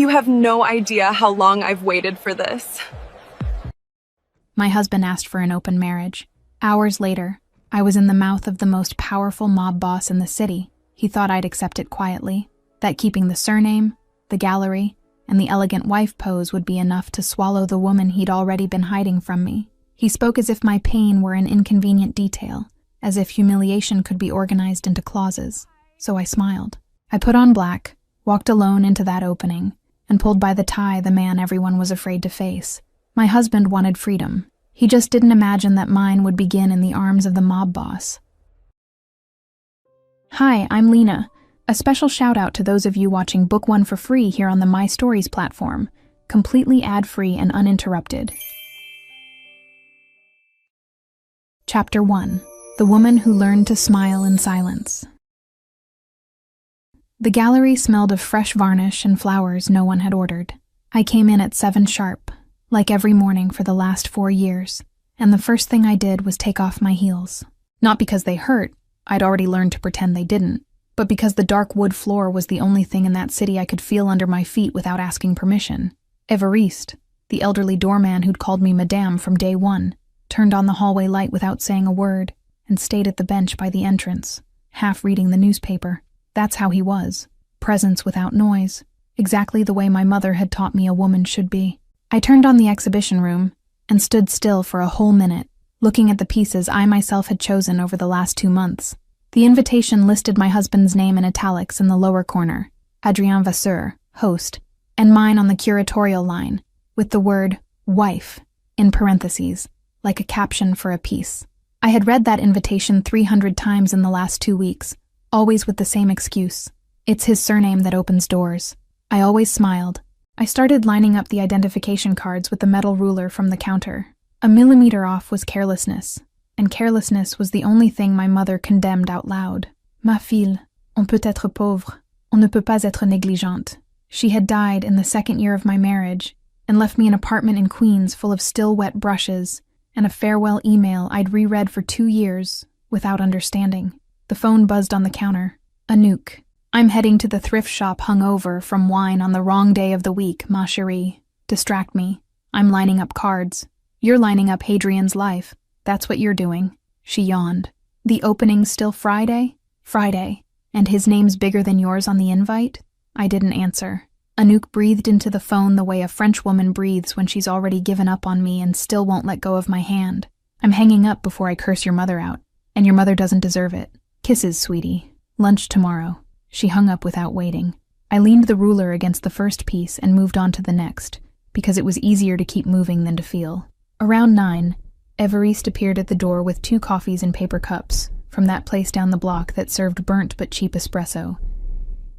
You have no idea how long I've waited for this. My husband asked for an open marriage. Hours later, I was in the mouth of the most powerful mob boss in the city. He thought I'd accept it quietly, that keeping the surname, the gallery, and the elegant wife pose would be enough to swallow the woman he'd already been hiding from me. He spoke as if my pain were an inconvenient detail, as if humiliation could be organized into clauses. So I smiled. I put on black, walked alone into that opening, and pulled by the tie the man everyone was afraid to face. My husband wanted freedom. He just didn't imagine that mine would begin in the arms of the mob boss. Hi, I'm Lena. A special shout out to those of you watching Book 1 for free here on the My Stories platform, completely ad-free and uninterrupted. Chapter 1. The Woman Who Learned to Smile in Silence. The gallery smelled of fresh varnish and flowers no one had ordered. I came in at 7 sharp, like every morning for the last 4 years, and the first thing I did was take off my heels. Not because they hurt, I'd already learned to pretend they didn't, but because the dark wood floor was the only thing in that city I could feel under my feet without asking permission. Évariste, the elderly doorman who'd called me Madame from day one, turned on the hallway light without saying a word and stayed at the bench by the entrance, half reading the newspaper. That's how he was. Presence without noise, exactly the way my mother had taught me a woman should be. I turned on the exhibition room and stood still for a whole minute, looking at the pieces I myself had chosen over the last 2 months. The invitation listed my husband's name in italics in the lower corner, Adrien Vasseur, host, and mine on the curatorial line, with the word wife in parentheses, like a caption for a piece. I had read that invitation 300 times in the last 2 weeks, always with the same excuse. It's his surname that opens doors. I always smiled. I started lining up the identification cards with the metal ruler from the counter. A millimeter off was carelessness, and carelessness was the only thing my mother condemned out loud. Ma fille, on peut être pauvre, on ne peut pas être négligente. She had died in the 2nd year of my marriage and left me an apartment in Queens full of still wet brushes and a farewell email I'd reread for 2 years without understanding. The phone buzzed on the counter. Anouk. I'm heading to the thrift shop hungover from wine on the wrong day of the week, ma chérie. Distract me. I'm lining up cards. You're lining up Hadrian's life. That's what you're doing. She yawned. The opening's still Friday? Friday. And his name's bigger than yours on the invite? I didn't answer. Anouk breathed into the phone the way a French woman breathes when she's already given up on me and still won't let go of my hand. I'm hanging up before I curse your mother out. And your mother doesn't deserve it. Kisses, sweetie. Lunch tomorrow. She hung up without waiting. I leaned the ruler against the first piece and moved on to the next, because it was easier to keep moving than to feel. Around 9, Évariste appeared at the door with 2 coffees in paper cups, from that place down the block that served burnt but cheap espresso.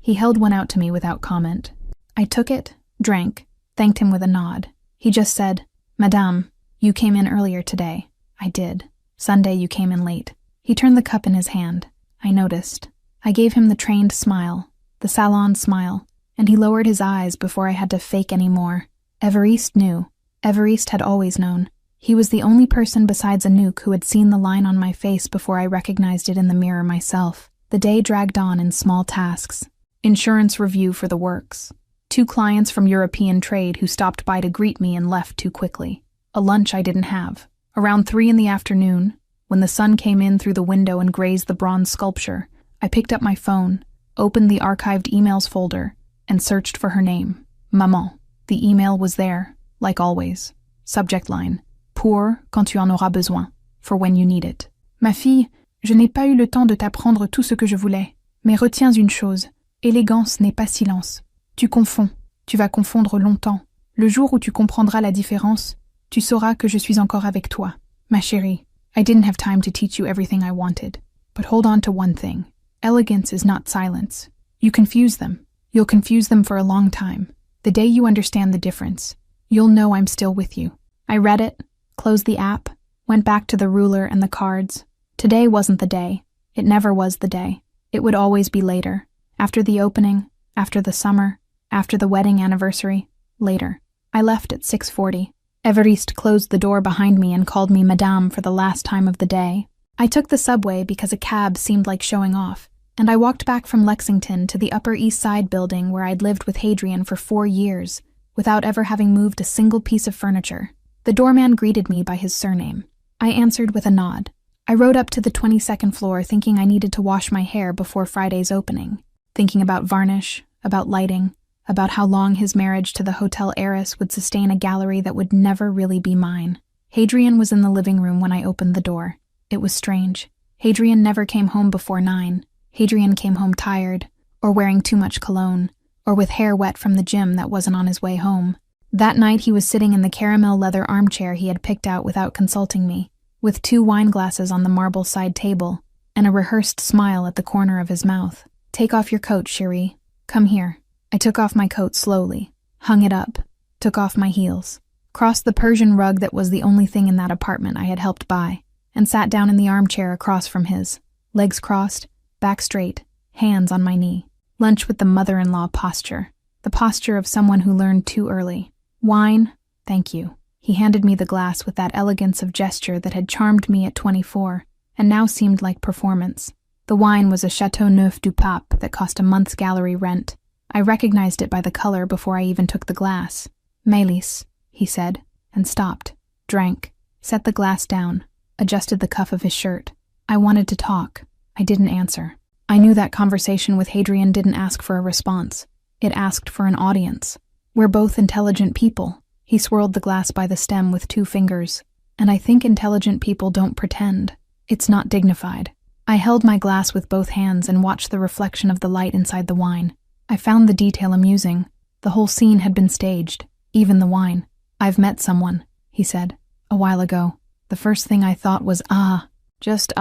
He held one out to me without comment. I took it, drank, thanked him with a nod. He just said, Madame, you came in earlier today. I did. Sunday you came in late. He turned the cup in his hand. I noticed. I gave him the trained smile, the salon smile, and he lowered his eyes before I had to fake any more. Évariste knew. Évariste had always known. He was the only person besides Anouk who had seen the line on my face before I recognized it in the mirror myself. The day dragged on in small tasks. Insurance review for the works. 2 clients from European trade who stopped by to greet me and left too quickly. A lunch I didn't have. Around 3 in the afternoon, when the sun came in through the window and grazed the bronze sculpture, I picked up my phone, opened the archived emails folder, and searched for her name. Maman. The email was there, like always. Subject line. Pour quand tu en auras besoin. For when you need it. Ma fille, je n'ai pas eu le temps de t'apprendre tout ce que je voulais. Mais retiens une chose. Élégance n'est pas silence. Tu confonds. Tu vas confondre longtemps. Le jour où tu comprendras la différence, tu sauras que je suis encore avec toi. Ma chérie, I didn't have time to teach you everything I wanted. But hold on to one thing. Elegance is not silence. You confuse them. You'll confuse them for a long time. The day you understand the difference, you'll know I'm still with you. I read it, closed the app, went back to the ruler and the cards. Today wasn't the day. It never was the day. It would always be later. After the opening, after the summer, after the wedding anniversary, later. I left at 6:40. Évariste closed the door behind me and called me Madame for the last time of the day. I took the subway because a cab seemed like showing off, and I walked back from Lexington to the Upper East Side building where I'd lived with Hadrian for 4 years, without ever having moved a single piece of furniture. The doorman greeted me by his surname. I answered with a nod. I rode up to the 22nd floor thinking I needed to wash my hair before Friday's opening, thinking about varnish, about lighting, about how long his marriage to the hotel heiress would sustain a gallery that would never really be mine. Hadrian was in the living room when I opened the door. It was strange. Hadrian never came home before 9. Hadrian came home tired, or wearing too much cologne, or with hair wet from the gym that wasn't on his way home. That night he was sitting in the caramel leather armchair he had picked out without consulting me, with 2 wine glasses on the marble side table, and a rehearsed smile at the corner of his mouth. "Take off your coat, chérie. Come here." I took off my coat slowly, hung it up, took off my heels, crossed the Persian rug that was the only thing in that apartment I had helped buy, and sat down in the armchair across from his, legs crossed, back straight, hands on my knee. Lunch with the mother-in-law posture, the posture of someone who learned too early. "Wine? Thank you." He handed me the glass with that elegance of gesture that had charmed me at 24, and now seemed like performance. The wine was a Chateau Neuf du Pape that cost a month's gallery rent. I recognized it by the color before I even took the glass. "Mélis," he said, and stopped, drank, set the glass down, adjusted the cuff of his shirt. I wanted to talk. I didn't answer. I knew that conversation with Hadrian didn't ask for a response. It asked for an audience. We're both intelligent people. He swirled the glass by the stem with 2 fingers, and I think intelligent people don't pretend. It's not dignified. I held my glass with both hands and watched the reflection of the light inside the wine. I found the detail amusing. The whole scene had been staged, even the wine. "I've met someone," he said, "a while ago. The first thing I thought was just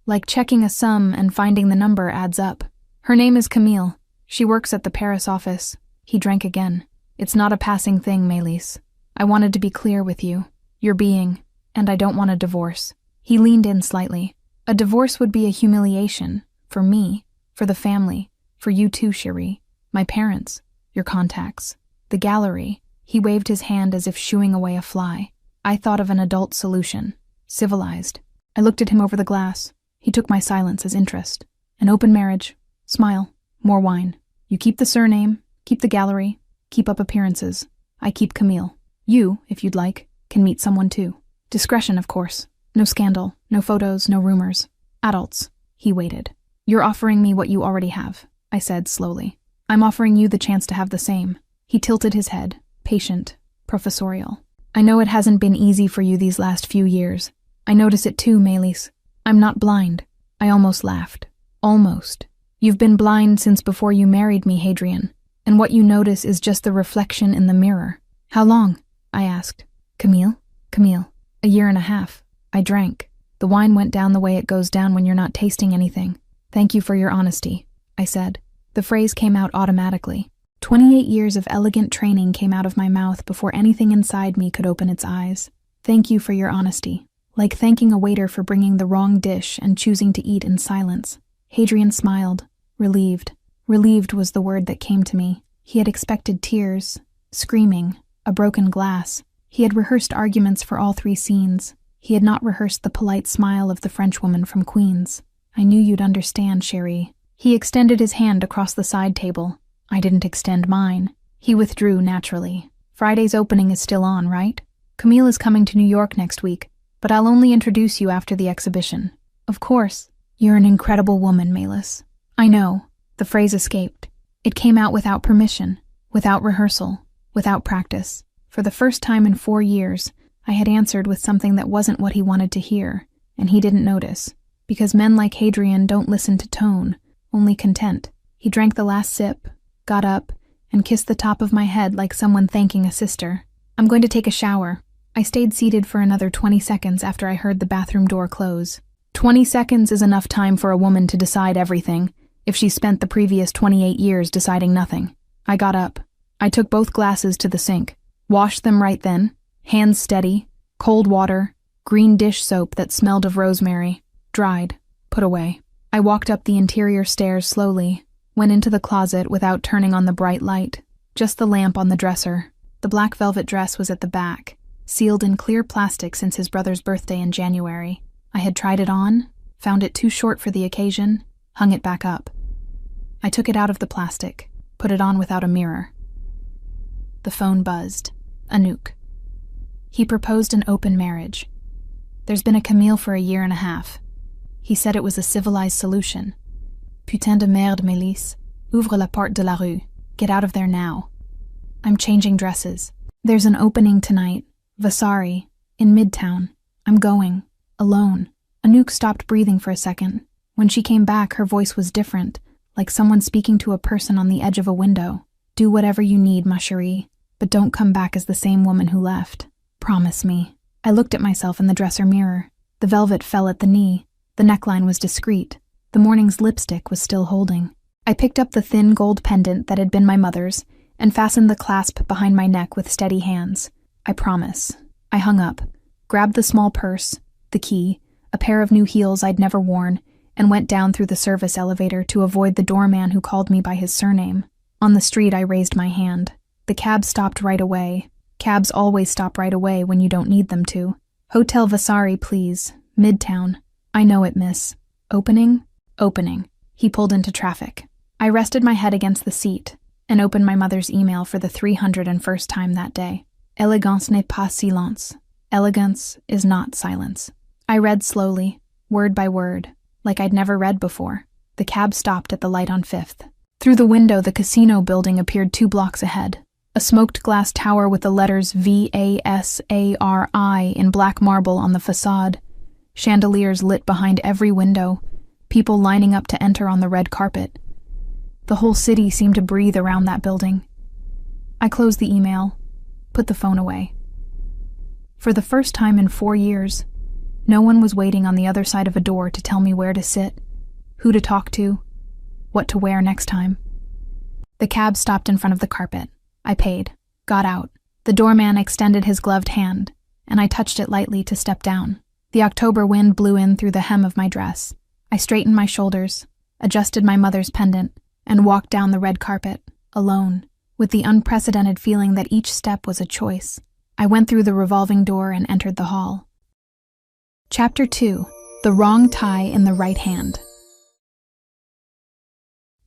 like checking a sum and finding the number adds up. Her name is Camille. She works at the Paris office." He drank again. "It's not a passing thing, Mélis. I wanted to be clear with you. You're being, and I don't want a divorce." He leaned in slightly. "A divorce would be a humiliation, for me, for the family, for you too, chérie. My parents, your contacts, the gallery." He waved his hand as if shooing away a fly. I thought of an adult solution, civilized. I looked at him over the glass. He took my silence as interest. "An open marriage. Smile. More wine. You keep the surname, keep the gallery, keep up appearances. I keep Camille. You, if you'd like, can meet someone too. Discretion, of course. No scandal, no photos, no rumors. Adults." He waited. "You're offering me what you already have," I said slowly. "I'm offering you the chance to have the same." He tilted his head, patient, professorial. "I know it hasn't been easy for you these last few years. I notice it too, Mélis. I'm not blind." I almost laughed. "Almost. You've been blind since before you married me, Hadrian, and what you notice is just the reflection in the mirror." "How long?" I asked. Camille, 1.5 years. I drank. The wine went down the way it goes down when you're not tasting anything. "Thank you for your honesty," I said. The phrase came out automatically. 28 years of elegant training came out of my mouth before anything inside me could open its eyes. "Thank you for your honesty." Like thanking a waiter for bringing the wrong dish and choosing to eat in silence. Hadrian smiled, relieved. Relieved was the word that came to me. He had expected tears, screaming, a broken glass. He had rehearsed arguments for all 3 scenes. He had not rehearsed the polite smile of the Frenchwoman from Queens. "I knew you'd understand, chérie." He extended his hand across the side table. I didn't extend mine. He withdrew naturally. "Friday's opening is still on, right? Camille is coming to New York next week, but I'll only introduce you after the exhibition." "Of course. You're an incredible woman, Mélis." "I know." The phrase escaped. It came out without permission, without rehearsal, without practice. For the first time in 4 years, I had answered with something that wasn't what he wanted to hear, and he didn't notice, because men like Hadrian don't listen to tone, only content. He drank the last sip, got up, and kissed the top of my head like someone thanking a sister. "I'm going to take a shower." I stayed seated for another 20 seconds after I heard the bathroom door close. 20 seconds is enough time for a woman to decide everything, if she spent the previous 28 years deciding nothing. I got up. I took both glasses to the sink, washed them right then, hands steady, cold water, green dish soap that smelled of rosemary, dried, put away. I walked up the interior stairs slowly, went into the closet without turning on the bright light, just the lamp on the dresser. The black velvet dress was at the back, sealed in clear plastic since his brother's birthday in January. I had tried it on, found it too short for the occasion, hung it back up. I took it out of the plastic, put it on without a mirror. The phone buzzed. Anouk. He proposed an open marriage. There's been a Camille for a year and a half. He said it was a civilized solution. Putain de merde, Mélisse. Ouvre la porte de la rue. Get out of there now. I'm changing dresses. There's an opening tonight. Vasari. In Midtown. I'm going. Alone. Anouk stopped breathing for a second. When she came back, her voice was different, like someone speaking to a person on the edge of a window. Do whatever you need, ma chérie, but don't come back as the same woman who left. Promise me. I looked at myself in the dresser mirror. The velvet fell at the knee. The neckline was discreet. The morning's lipstick was still holding. I picked up the thin gold pendant that had been my mother's and fastened the clasp behind my neck with steady hands. I promise. I hung up, grabbed the small purse, the key, a pair of new heels I'd never worn, and went down through the service elevator to avoid the doorman who called me by his surname. On the street, I raised my hand. The cab stopped right away. Cabs always stop right away when you don't need them to. Hotel Vasari, please. Midtown. I know it, miss. Opening? Opening. He pulled into traffic. I rested my head against the seat and opened my mother's email for the 301st time that day. Élégance n'est pas silence. Elegance is not silence. I read slowly, word by word, like I'd never read before. The cab stopped at the light on 5th. Through the window, the casino building appeared 2 blocks ahead. A smoked glass tower with the letters VASARI in black marble on the facade. Chandeliers lit behind every window. People lining up to enter on the red carpet. The whole city seemed to breathe around that building. I closed the email, put the phone away. For the first time in 4 years, no one was waiting on the other side of a door to tell me where to sit, who to talk to, what to wear next time. The cab stopped in front of the carpet. I paid, got out. The doorman extended his gloved hand, and I touched it lightly to step down. The October wind blew in through the hem of my dress. I straightened my shoulders, adjusted my mother's pendant, and walked down the red carpet, alone, with the unprecedented feeling that each step was a choice. I went through the revolving door and entered the hall. Chapter 2. The Wrong Tie in the Right Hand.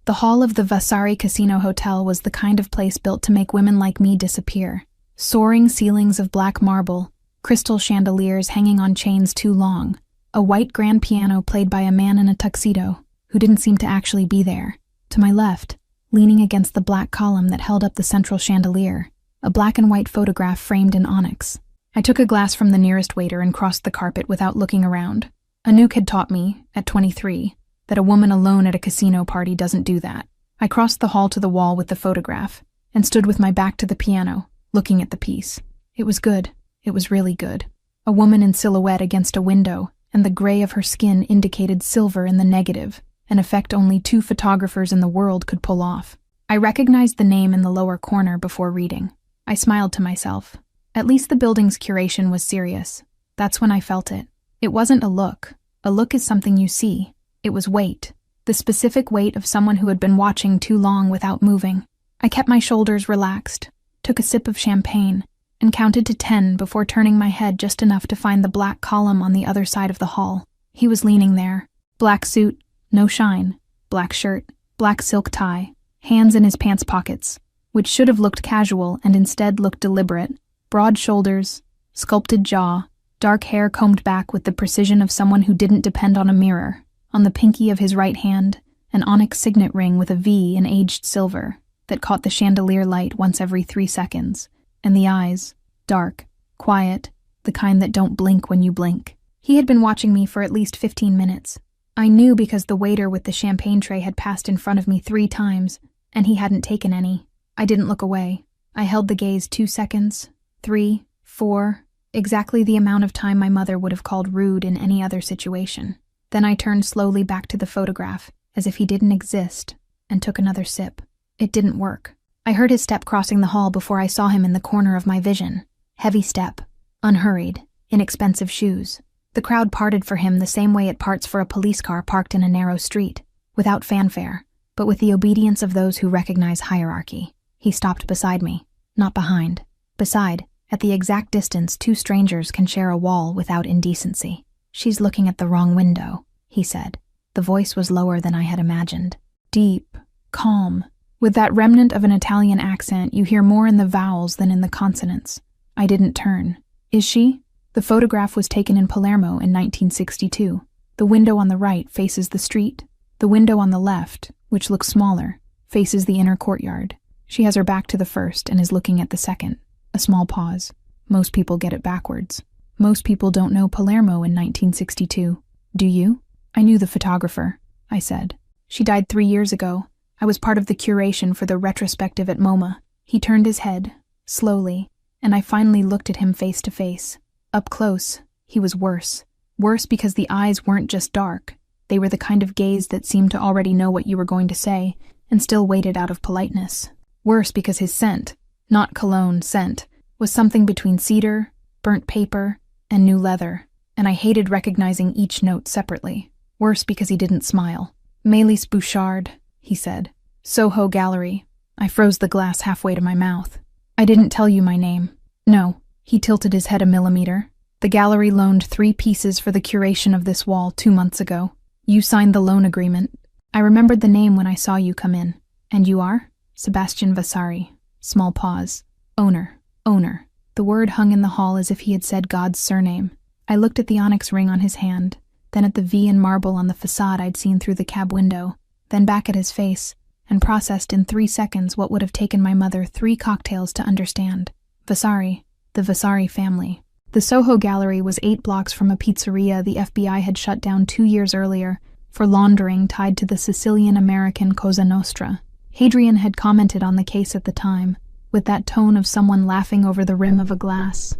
The hall of the Vasari Casino Hotel was the kind of place built to make women like me disappear. Soaring ceilings of black marble, crystal chandeliers hanging on chains too long, a white grand piano played by a man in a tuxedo, who didn't seem to actually be there. To my left, leaning against the black column that held up the central chandelier, a black and white photograph framed in onyx. I took a glass from the nearest waiter and crossed the carpet without looking around. Anouk had taught me, at 23, that a woman alone at a casino party doesn't do that. I crossed the hall to the wall with the photograph and stood with my back to the piano, looking at the piece. It was good. It was really good. A woman in silhouette against a window, and the gray of her skin indicated silver in the negative, an effect only 2 photographers in the world could pull off. I recognized the name in the lower corner before reading. I smiled to myself. At least the building's curation was serious. That's when I felt it. It wasn't a look. A look is something you see. It was weight. The specific weight of someone who had been watching too long without moving. I kept my shoulders relaxed, took a sip of champagne, and counted to 10 before turning my head just enough to find the black column on the other side of the hall. He was leaning there. Black suit, no shine. Black shirt, black silk tie, hands in his pants pockets, which should have looked casual and instead looked deliberate. Broad shoulders, sculpted jaw, dark hair combed back with the precision of someone who didn't depend on a mirror. On the pinky of his right hand, an onyx signet ring with a V in aged silver that caught the chandelier light once every 3 seconds. And the eyes, dark, quiet, the kind that don't blink when you blink. He had been watching me for at least 15 minutes. I knew because the waiter with the champagne tray had passed in front of me 3 times, and he hadn't taken any. I didn't look away. I held the gaze 2 seconds, 3, 4, exactly the amount of time my mother would have called rude in any other situation. Then I turned slowly back to the photograph, as if he didn't exist, and took another sip. It didn't work. I heard his step crossing the hall before I saw him in the corner of my vision. Heavy step, unhurried, inexpensive shoes. The crowd parted for him the same way it parts for a police car parked in a narrow street, without fanfare, but with the obedience of those who recognize hierarchy. He stopped beside me, not behind. Beside, at the exact distance 2 strangers can share a wall without indecency. She's looking at the wrong window, he said. The voice was lower than I had imagined. Deep, calm. With that remnant of an Italian accent you hear more in the vowels than in the consonants. I didn't turn. Is she? The photograph was taken in Palermo in 1962. The window on the right faces the street. The window on the left, which looks smaller, faces the inner courtyard. She has her back to the first and is looking at the second. A small pause. Most people get it backwards. Most people don't know Palermo in 1962. Do you? I knew the photographer, I said. She died 3 years ago. I was part of the curation for the retrospective at MoMA. He turned his head, slowly, and I finally looked at him face to face. Up close, he was worse. Worse because the eyes weren't just dark. They were the kind of gaze that seemed to already know what you were going to say, and still waited out of politeness. Worse because his scent, not cologne, scent, was something between cedar, burnt paper, and new leather, and I hated recognizing each note separately. Worse because he didn't smile. Mélis Bouchard, he said. Soho Gallery. I froze the glass halfway to my mouth. I didn't tell you my name. No. He tilted his head a millimeter. The gallery loaned 3 pieces for the curation of this wall 2 months ago. You signed the loan agreement. I remembered the name when I saw you come in. And you are? Sebastian Vasari. Small pause. Owner. Owner. The word hung in the hall as if he had said God's surname. I looked at the onyx ring on his hand, then at the V in marble on the facade I'd seen through the cab window, then back at his face, and processed in 3 seconds what would have taken my mother 3 cocktails to understand. Vasari. The Vasari family. The Soho Gallery was 8 blocks from a pizzeria the FBI had shut down 2 years earlier for laundering tied to the Sicilian-American Cosa Nostra. Hadrian had commented on the case at the time, with that tone of someone laughing over the rim of a glass.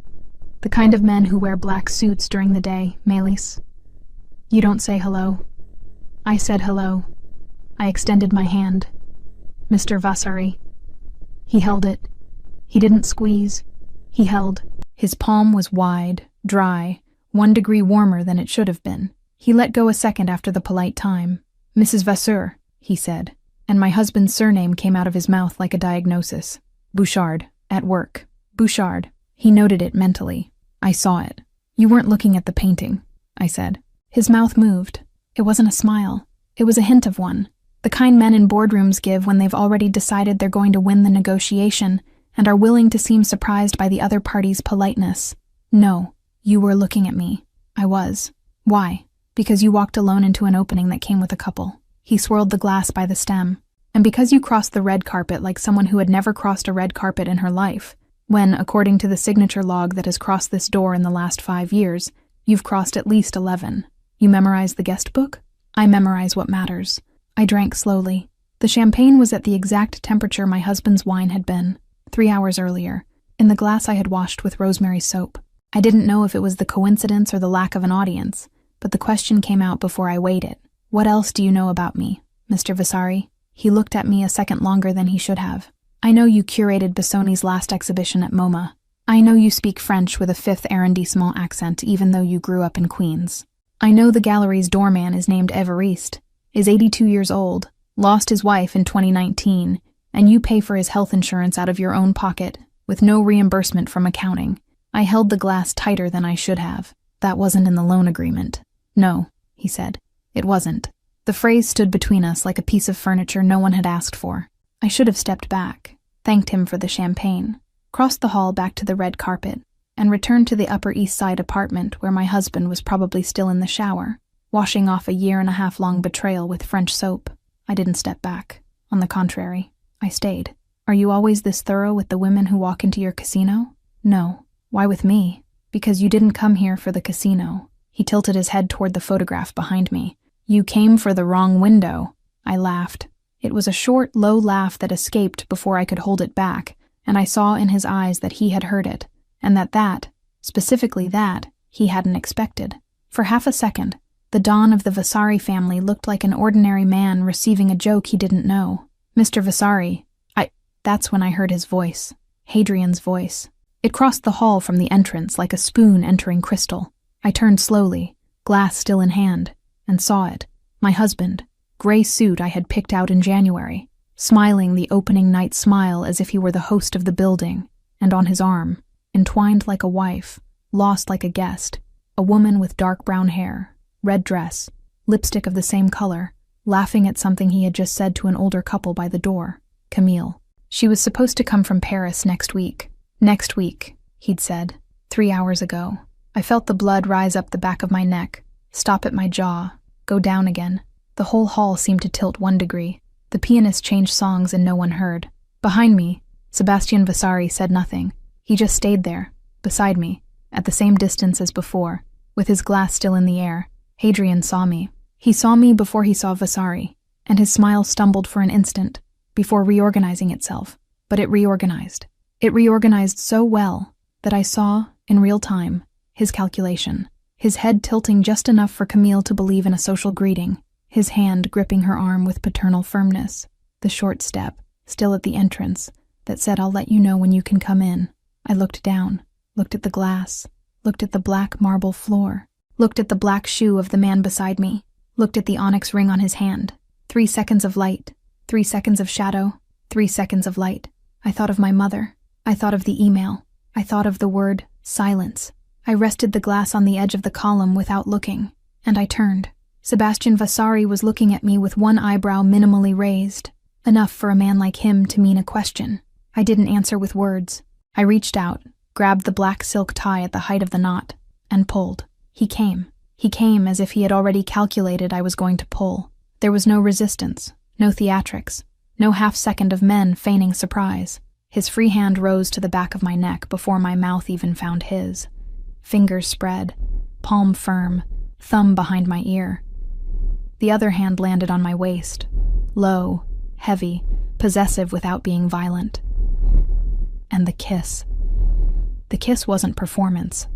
The kind of men who wear black suits during the day, Mélis. You don't say hello. I said hello. I extended my hand. Mr. Vasari. He held it. He didn't squeeze. He held. His palm was wide, dry, 1 degree warmer than it should have been. He let go a second after the polite time. Mrs. Vasseur, he said, and my husband's surname came out of his mouth like a diagnosis. Bouchard, at work. Bouchard. He noted it mentally. I saw it. You weren't looking at the painting, I said. His mouth moved. It wasn't a smile. It was a hint of one. The kind men in boardrooms give when they've already decided they're going to win the negotiation and are willing to seem surprised by the other party's politeness. No, you were looking at me. I was. Why? Because you walked alone into an opening that came with a couple. He swirled the glass by the stem. And because you crossed the red carpet like someone who had never crossed a red carpet in her life, when, according to the signature log that has crossed this door in the last 5 years, you've crossed at least 11. You memorize the guest book? I memorize what matters. I drank slowly. The champagne was at the exact temperature my husband's wine had been, 3 hours earlier, in the glass I had washed with rosemary soap. I didn't know if it was the coincidence or the lack of an audience, but the question came out before I weighed it. What else do you know about me, Mr. Vasari? He looked at me a second longer than he should have. I know you curated Bissoni's last exhibition at MoMA. I know you speak French with a 5th arrondissement accent even though you grew up in Queens. I know the gallery's doorman is named Évariste, is 82 years old, lost his wife in 2019, and you pay for his health insurance out of your own pocket, with no reimbursement from accounting. I held the glass tighter than I should have. That wasn't in the loan agreement. No, he said. It wasn't. The phrase stood between us like a piece of furniture no one had asked for. I should have stepped back, thanked him for the champagne, crossed the hall back to the red carpet, and returned to the Upper East Side apartment where my husband was probably still in the shower, washing off a 1.5-year-long betrayal with French soap. I didn't step back. On the contrary, I stayed. Are you always this thorough with the women who walk into your casino? No. Why with me? Because you didn't come here for the casino. He tilted his head toward the photograph behind me. You came for the wrong window. I laughed. It was a short, low laugh that escaped before I could hold it back, and I saw in his eyes that he had heard it, and that, specifically that, he hadn't expected. For half a second, the Don of the Vasari family looked like an ordinary man receiving a joke he didn't know. Mr. Vasari, That's when I heard his voice, Hadrian's voice. It crossed the hall from the entrance like a spoon entering crystal. I turned slowly, glass still in hand, and saw it. My husband, gray suit I had picked out in January, smiling the opening night smile as if he were the host of the building, and on his arm, entwined like a wife, lost like a guest, a woman with dark brown hair, red dress, lipstick of the same color, laughing at something he had just said to an older couple by the door. Camille. She was supposed to come from Paris next week. Next week, he'd said, 3 hours ago. I felt the blood rise up the back of my neck, stop at my jaw, go down again. The whole hall seemed to tilt 1 degree. The pianist changed songs and no one heard. Behind me, Sebastian Vasari said nothing. He just stayed there, beside me, at the same distance as before, with his glass still in the air. Hadrian saw me. He saw me before he saw Vasari, and his smile stumbled for an instant, before reorganizing itself. But it reorganized. It reorganized so well that I saw, in real time, his calculation, his head tilting just enough for Camille to believe in a social greeting, his hand gripping her arm with paternal firmness, the short step, still at the entrance, that said, "I'll let you know when you can come in." I looked down, looked at the glass, looked at the black marble floor, looked at the black shoe of the man beside me, looked at the onyx ring on his hand. 3 seconds of light, 3 seconds of shadow, 3 seconds of light. I thought of my mother. I thought of the email. I thought of the word silence. I rested the glass on the edge of the column without looking, and I turned. Sebastian Vasari was looking at me with one eyebrow minimally raised, enough for a man like him to mean a question. I didn't answer with words. I reached out, grabbed the black silk tie at the height of the knot, and pulled. He came. He came as if he had already calculated I was going to pull. There was no resistance, no theatrics, no half-second of men feigning surprise. His free hand rose to the back of my neck before my mouth even found his. Fingers spread, palm firm, thumb behind my ear. The other hand landed on my waist, low, heavy, possessive without being violent. And the kiss. The kiss wasn't performance.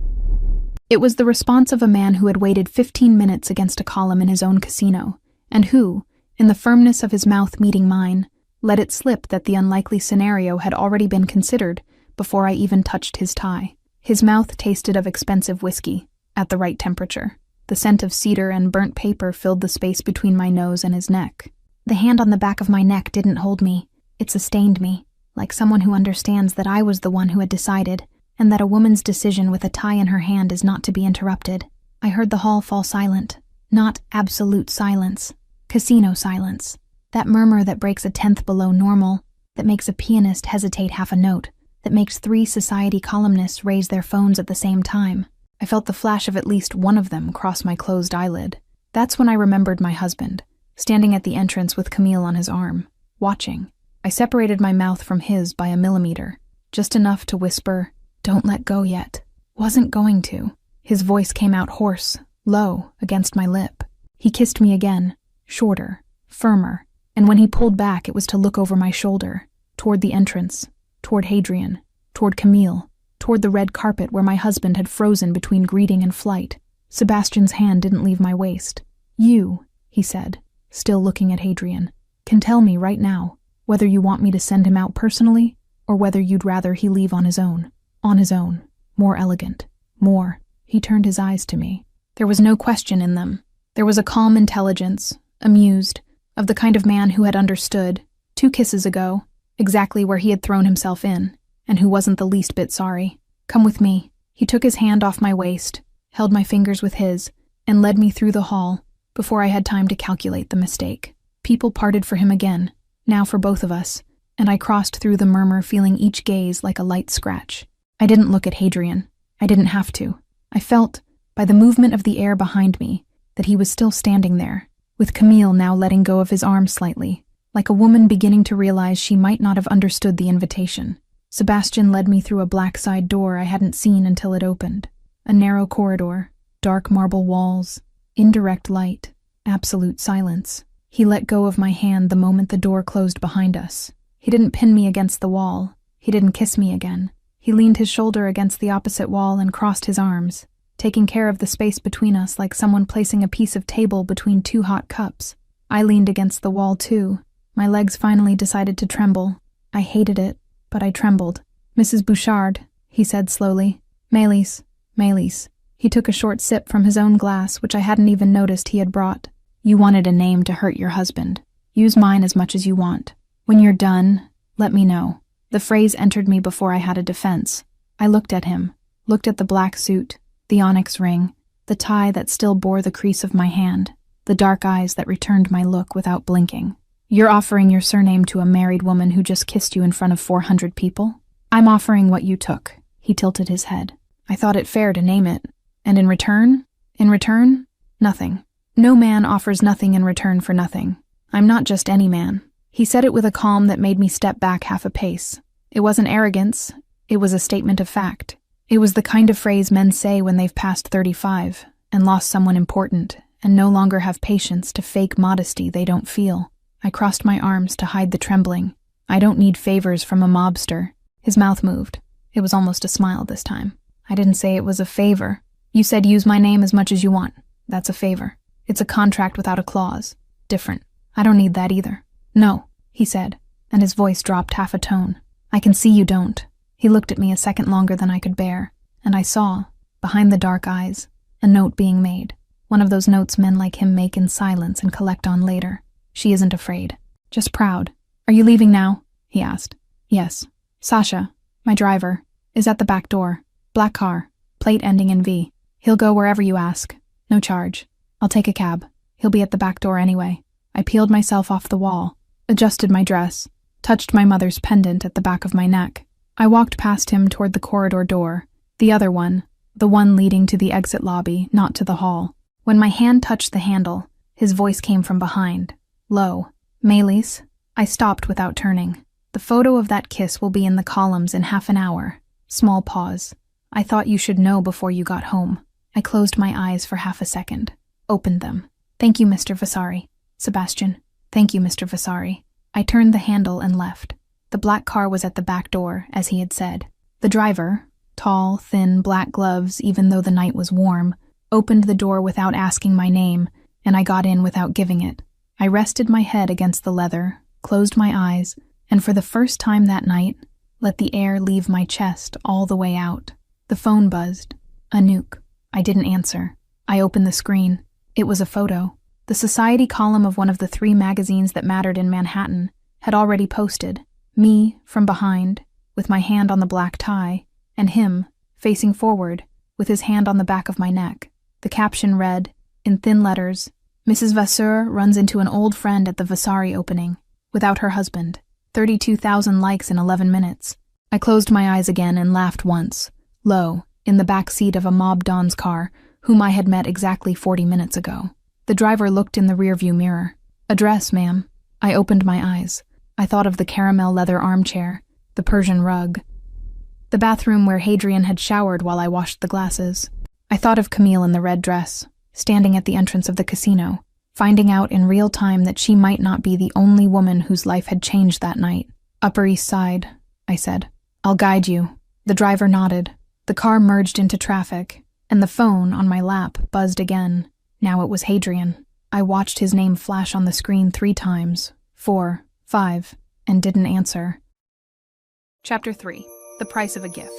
It was the response of a man who had waited 15 minutes against a column in his own casino, and who, in the firmness of his mouth meeting mine, let it slip that the unlikely scenario had already been considered before I even touched his tie. His mouth tasted of expensive whiskey, at the right temperature. The scent of cedar and burnt paper filled the space between my nose and his neck. The hand on the back of my neck didn't hold me. It sustained me, like someone who understands that I was the one who had decided, and that a woman's decision with a tie in her hand is not to be interrupted. I heard the hall fall silent. Not absolute silence. Casino silence. That murmur that breaks a tenth below normal, that makes a pianist hesitate half a note, that makes 3 society columnists raise their phones at the same time. I felt the flash of at least one of them cross my closed eyelid. That's when I remembered my husband, standing at the entrance with Camille on his arm, watching. I separated my mouth from his by a millimeter, just enough to whisper, "Don't let go yet." Wasn't going to. His voice came out hoarse, low, against my lip. He kissed me again, shorter, firmer, and when he pulled back it was to look over my shoulder, toward the entrance, toward Hadrian, toward Camille, toward the red carpet where my husband had frozen between greeting and flight. Sebastian's hand didn't leave my waist. "You," he said, still looking at Hadrian, "can tell me right now whether you want me to send him out personally or whether you'd rather he leave on his own. On his own. More elegant. More." He turned his eyes to me. There was no question in them. There was a calm intelligence, amused, of the kind of man who had understood, 2 kisses ago, exactly where he had thrown himself in, and who wasn't the least bit sorry. "Come with me." He took his hand off my waist, held my fingers with his, and led me through the hall before I had time to calculate the mistake. People parted for him again, now for both of us, and I crossed through the murmur feeling each gaze like a light scratch. I didn't look at Hadrian. I didn't have to. I felt, by the movement of the air behind me, that he was still standing there, with Camille now letting go of his arm slightly, like a woman beginning to realize she might not have understood the invitation. Sebastian led me through a black side door I hadn't seen until it opened. A narrow corridor, dark marble walls, indirect light, absolute silence. He let go of my hand the moment the door closed behind us. He didn't pin me against the wall. He didn't kiss me again. He leaned his shoulder against the opposite wall and crossed his arms, taking care of the space between us like someone placing a piece of table between 2 hot cups. I leaned against the wall too. My legs finally decided to tremble. I hated it, but I trembled. "Mrs. Bouchard," he said slowly. "Mélis. Mélis." He took a short sip from his own glass, which I hadn't even noticed he had brought. "You wanted a name to hurt your husband. Use mine as much as you want. When you're done, let me know." The phrase entered me before I had a defense. I looked at him, looked at the black suit, the onyx ring, the tie that still bore the crease of my hand, the dark eyes that returned my look without blinking. You're offering your surname to a married woman who just kissed you in front of 400 people? I'm offering what you took. He tilted his head. I thought it fair to name it. And in return? In return? Nothing. No man offers nothing in return for nothing. I'm not just any man. He said it with a calm that made me step back half a pace. It wasn't arrogance. It was a statement of fact. It was the kind of phrase men say when they've passed 35 and lost someone important and no longer have patience to fake modesty they don't feel. I crossed my arms to hide the trembling. I don't need favors from a mobster. His mouth moved. It was almost a smile this time. I didn't say it was a favor. You said use my name as much as you want. That's a favor. It's a contract without a clause. Different. I don't need that either. No, he said, and his voice dropped half a tone. I can see you don't. He looked at me a second longer than I could bear, and I saw, behind the dark eyes, a note being made. One of those notes men like him make in silence and collect on later. She isn't afraid. Just proud. Are you leaving now? He asked. Yes. Sasha, my driver, is at the back door. Black car, plate ending in V. He'll go wherever you ask. No charge. I'll take a cab. He'll be at the back door anyway. I peeled myself off the wall, adjusted my dress, touched my mother's pendant at the back of my neck. I walked past him toward the corridor door, the other one, the one leading to the exit lobby, not to the hall. When my hand touched the handle, his voice came from behind, low. Melis. I stopped without turning. The photo of that kiss will be in the columns in half an hour. Small pause. I thought you should know before you got home. I closed my eyes for half a second, opened them. Thank you, Mr. Vasari. Sebastian. Thank you, Mr. Vasari. I turned the handle and left. The black car was at the back door, as he had said. The driver, tall, thin, black gloves, even though the night was warm, opened the door without asking my name, and I got in without giving it. I rested my head against the leather, closed my eyes, and for the first time that night, let the air leave my chest all the way out. The phone buzzed. A nuke. I didn't answer. I opened the screen. It was a photo. The society column of one of the 3 magazines that mattered in Manhattan had already posted me from behind, with my hand on the black tie, and him, facing forward, with his hand on the back of my neck. The caption read, in thin letters, Mrs. Vasseur runs into an old friend at the Vasari opening, without her husband. 32,000 likes in 11 minutes. I closed my eyes again and laughed once, low, in the back seat of a mob don's car, whom I had met exactly 40 minutes ago. The driver looked in the rearview mirror. Address, ma'am. I opened my eyes. I thought of the caramel leather armchair, the Persian rug, the bathroom where Hadrian had showered while I washed the glasses. I thought of Camille in the red dress, standing at the entrance of the casino, finding out in real time that she might not be the only woman whose life had changed that night. Upper East Side, I said. I'll guide you. The driver nodded. The car merged into traffic, and the phone on my lap buzzed again. Now it was Hadrian. I watched his name flash on the screen 3 times, 4, 5, and didn't answer. Chapter 3. The Price of a Gift.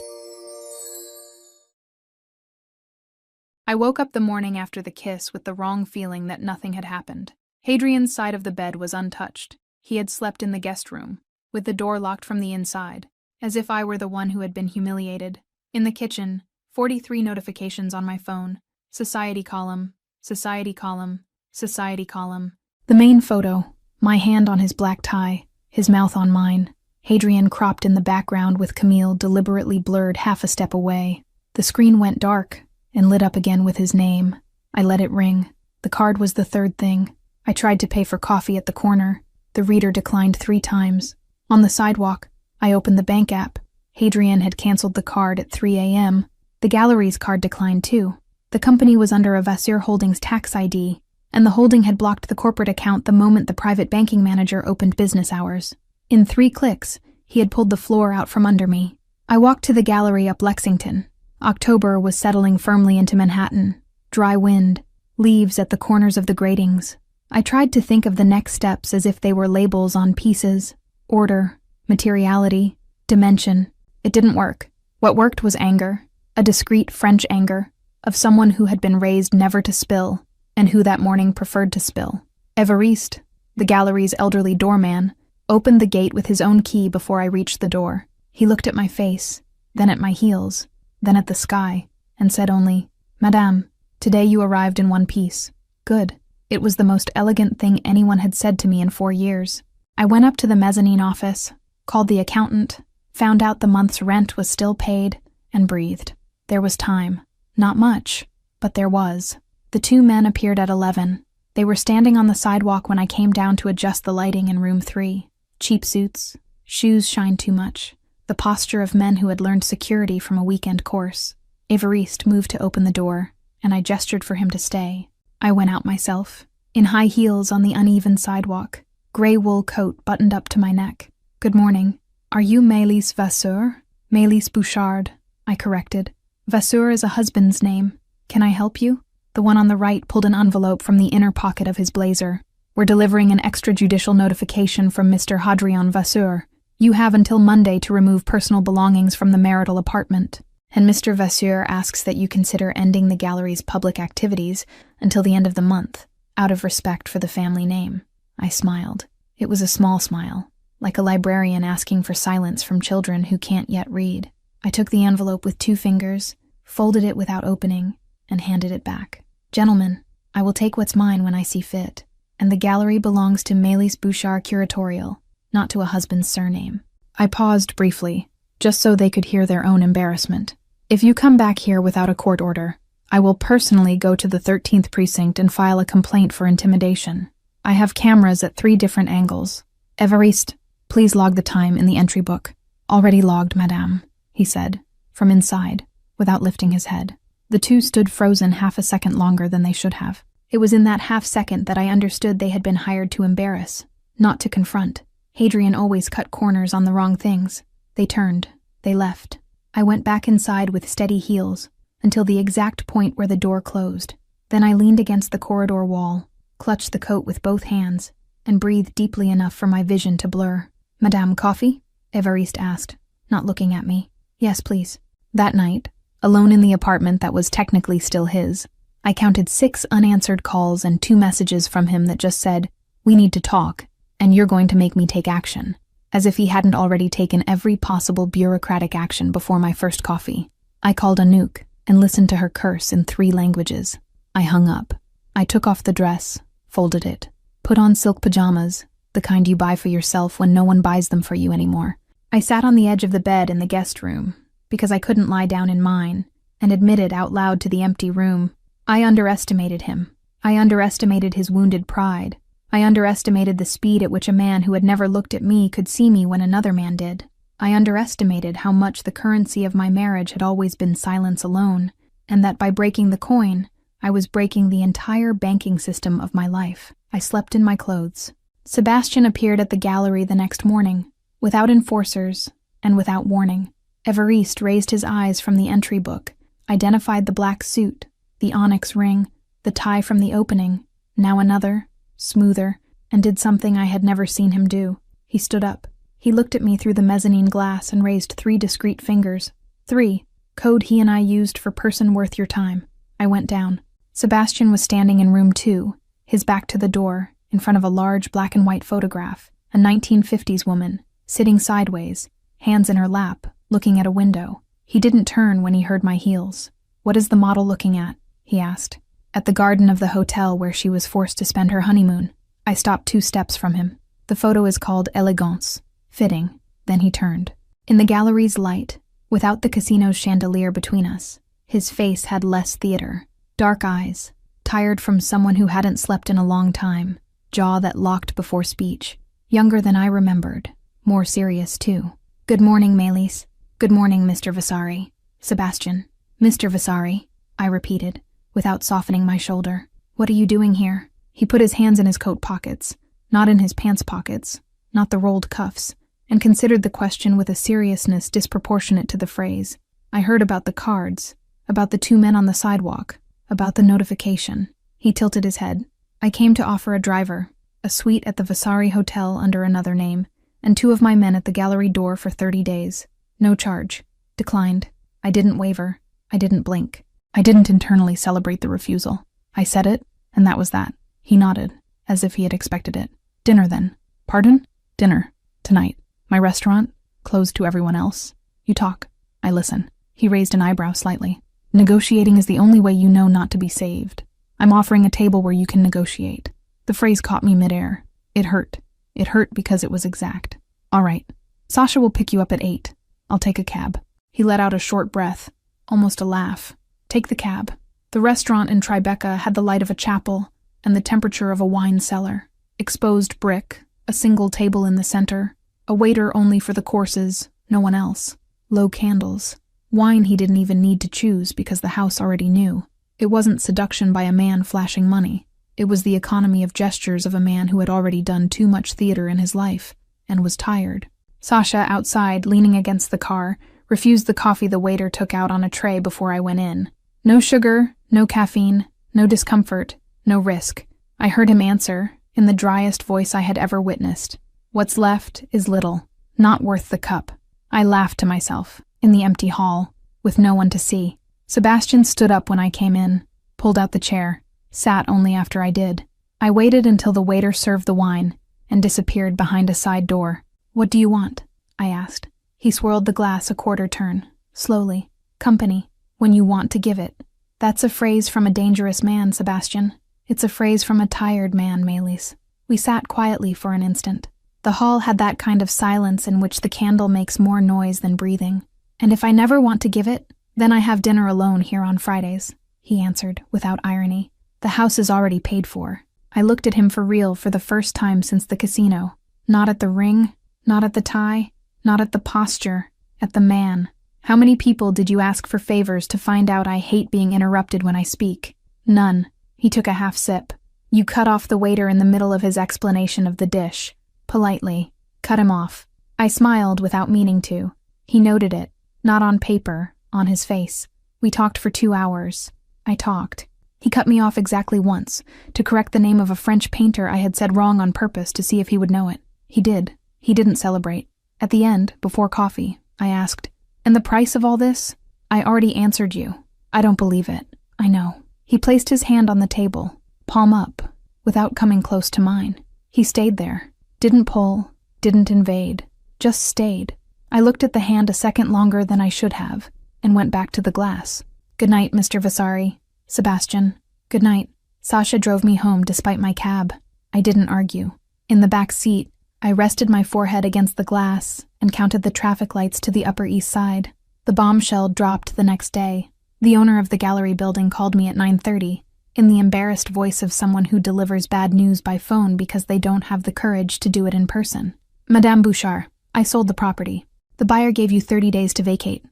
I woke up the morning after the kiss with the wrong feeling that nothing had happened. Hadrian's side of the bed was untouched. He had slept in the guest room, with the door locked from the inside, as if I were the one who had been humiliated. In the kitchen, 43 notifications on my phone. Society column, society column, society column. The main photo, my hand on his black tie, his mouth on mine. Hadrian cropped in the background with Camille deliberately blurred half a step away. The screen went dark and lit up again with his name. I let it ring. The card was the 3rd thing. I tried to pay for coffee at the corner. The reader declined 3 times. On the sidewalk, I opened the bank app. Hadrian had canceled the card at 3 a.m. The gallery's card declined too. The company was under a Vasseur Holdings tax ID, and the holding had blocked the corporate account the moment the private banking manager opened business hours. In 3 clicks, he had pulled the floor out from under me. I walked to the gallery up Lexington. October was settling firmly into Manhattan. Dry wind, leaves at the corners of the gratings. I tried to think of the next steps as if they were labels on pieces, order, materiality, dimension. It didn't work. What worked was anger, a discreet French anger, of someone who had been raised never to spill, and who that morning preferred to spill. Évariste, the gallery's elderly doorman, opened the gate with his own key before I reached the door. He looked at my face, then at my heels, then at the sky, and said only, Madame, today you arrived in one piece. Good. It was the most elegant thing anyone had said to me in 4 years. I went up to the mezzanine office, called the accountant, found out the month's rent was still paid, and breathed. There was time. Not much, but there was. The 2 men appeared at 11. They were standing on the sidewalk when I came down to adjust the lighting in room 3. Cheap suits, shoes shined too much, the posture of men who had learned security from a weekend course. Évariste moved to open the door, and I gestured for him to stay. I went out myself, in high heels on the uneven sidewalk, gray wool coat buttoned up to my neck. "Good morning. Are you Mélisse Vasseur?" "Mélisse Bouchard," I corrected. "Vasseur is a husband's name. Can I help you?" The one on the right pulled an envelope from the inner pocket of his blazer. "We're delivering an extrajudicial notification from Mr. Hadrian Vasseur. You have until Monday to remove personal belongings from the marital apartment. And Mr. Vasseur asks that you consider ending the gallery's public activities until the end of the month, out of respect for the family name." I smiled. It was a small smile, like a librarian asking for silence from children who can't yet read. I took the envelope with 2 fingers, folded it without opening, and handed it back. "Gentlemen, I will take what's mine when I see fit, and the gallery belongs to Mélisse Bouchard Curatorial, not to a husband's surname." I paused briefly, just so they could hear their own embarrassment. "If you come back here without a court order, I will personally go to the 13th precinct and file a complaint for intimidation. I have cameras at 3 different angles. Évariste, please log the time in the entry book." "Already logged, madame," he said, from inside, without lifting his head. The 2 stood frozen half a second longer than they should have. It was in that half second that I understood they had been hired to embarrass, not to confront. Hadrian always cut corners on the wrong things. They turned. They left. I went back inside with steady heels, until the exact point where the door closed. Then I leaned against the corridor wall, clutched the coat with both hands, and breathed deeply enough for my vision to blur. "Madame, coffee?" Évariste asked, not looking at me. "Yes, please." That night, alone in the apartment that was technically still his, I counted 6 unanswered calls and 2 messages from him that just said, "We need to talk, and you're going to make me take action," as if he hadn't already taken every possible bureaucratic action before my first coffee. I called Anouk and listened to her curse in 3 languages. I hung up. I took off the dress, folded it, put on silk pajamas, the kind you buy for yourself when no one buys them for you anymore. I sat on the edge of the bed in the guest room, because I couldn't lie down in mine, and admitted out loud to the empty room, I underestimated him. I underestimated his wounded pride. I underestimated the speed at which a man who had never looked at me could see me when another man did. I underestimated how much the currency of my marriage had always been silence alone, and that by breaking the coin, I was breaking the entire banking system of my life. I slept in my clothes. Sebastian appeared at the gallery the next morning, without enforcers and without warning. Évariste raised his eyes from the entry book, identified the black suit, the onyx ring, the tie from the opening, now another, smoother, and did something I had never seen him do. He stood up. He looked at me through the mezzanine glass and raised 3 discreet fingers. 3, code he and I used for person worth your time. I went down. Sebastian was standing in room 2, his back to the door, in front of a large black and white photograph, a 1950s woman, sitting sideways, hands in her lap, looking at a window. He didn't turn when he heard my heels. "What is the model looking at?" he asked. "At the garden of the hotel where she was forced to spend her honeymoon." I stopped 2 steps from him. "The photo is called Elegance. Fitting." Then he turned. In the gallery's light, without the casino's chandelier between us, his face had less theater. Dark eyes, tired from someone who hadn't slept in a long time, jaw that locked before speech. Younger than I remembered, more serious too. "Good morning, Mélisse. Good morning, Mr. Vasari." "Sebastian." "Mr. Vasari," I repeated, without softening my shoulder. "What are you doing here?" He put his hands in his coat pockets, not in his pants pockets, not the rolled cuffs, and considered the question with a seriousness disproportionate to the phrase. "I heard about the cards, about the 2 men on the sidewalk, about the notification." He tilted his head. "I came to offer a driver, a suite at the Vasari Hotel under another name, and 2 of my men at the gallery door for 30 days. No charge. Declined. I didn't waver. I didn't blink. I didn't internally celebrate the refusal. I said it, and that was that." He nodded, as if he had expected it. "Dinner, then." "Pardon?" "Dinner. Tonight. My restaurant, closed to everyone else. You talk. I listen." He raised an eyebrow slightly. "Negotiating is the only way you know not to be saved. I'm offering a table where you can negotiate. The phrase caught me midair. It hurt. It hurt because it was exact. All right. Sasha will pick you up at 8. I'll take a cab. He let out a short breath, almost a laugh. Take the cab. The restaurant in Tribeca had the light of a chapel and the temperature of a wine cellar. Exposed brick, a single table in the center, a waiter only for the courses, no one else. Low candles. Wine he didn't even need to choose because the house already knew. It wasn't seduction by a man flashing money. It was the economy of gestures of a man who had already done too much theater in his life and was tired. Sasha, outside, leaning against the car, refused the coffee the waiter took out on a tray before I went in. No sugar, no caffeine, no discomfort, no risk. I heard him answer, in the driest voice I had ever witnessed. What's left is little, not worth the cup. I laughed to myself, in the empty hall, with no one to see. Sebastian stood up when I came in, pulled out the chair, sat only after I did. I waited until the waiter served the wine, and disappeared behind a side door. What do you want? I asked. He swirled the glass a quarter turn, slowly. Company, when you want to give it. That's a phrase from a dangerous man, Sebastian. It's a phrase from a tired man, Melis. We sat quietly for an instant. The hall had that kind of silence in which the candle makes more noise than breathing. And if I never want to give it, then I have dinner alone here on Fridays, he answered, without irony. The house is already paid for. I looked at him for real for the first time since the casino. Not at the ring, not at the tie, not at the posture, at the man. How many people did you ask for favors to find out I hate being interrupted when I speak? None. He took a half sip. You cut off the waiter in the middle of his explanation of the dish. Politely. Cut him off. I smiled without meaning to. He noted it. Not on paper, on his face. We talked for 2 hours. I talked. He cut me off exactly once, to correct the name of a French painter I had said wrong on purpose to see if he would know it. He did. He didn't celebrate. At the end, before coffee, I asked, "And the price of all this?" I already answered you. I don't believe it. I know. He placed his hand on the table, palm up, without coming close to mine. He stayed there. Didn't pull, didn't invade, just stayed. I looked at the hand a second longer than I should have, and went back to the glass. Good night, Mr. Vasari. Sebastian. Good night. Sasha drove me home despite my cab. I didn't argue. In the back seat, I rested my forehead against the glass and counted the traffic lights to the Upper East Side. The bombshell dropped the next day. The owner of the gallery building called me at 9:30, in the embarrassed voice of someone who delivers bad news by phone because they don't have the courage to do it in person. Madame Bouchard, I sold the property. The buyer gave you 30 days to vacate.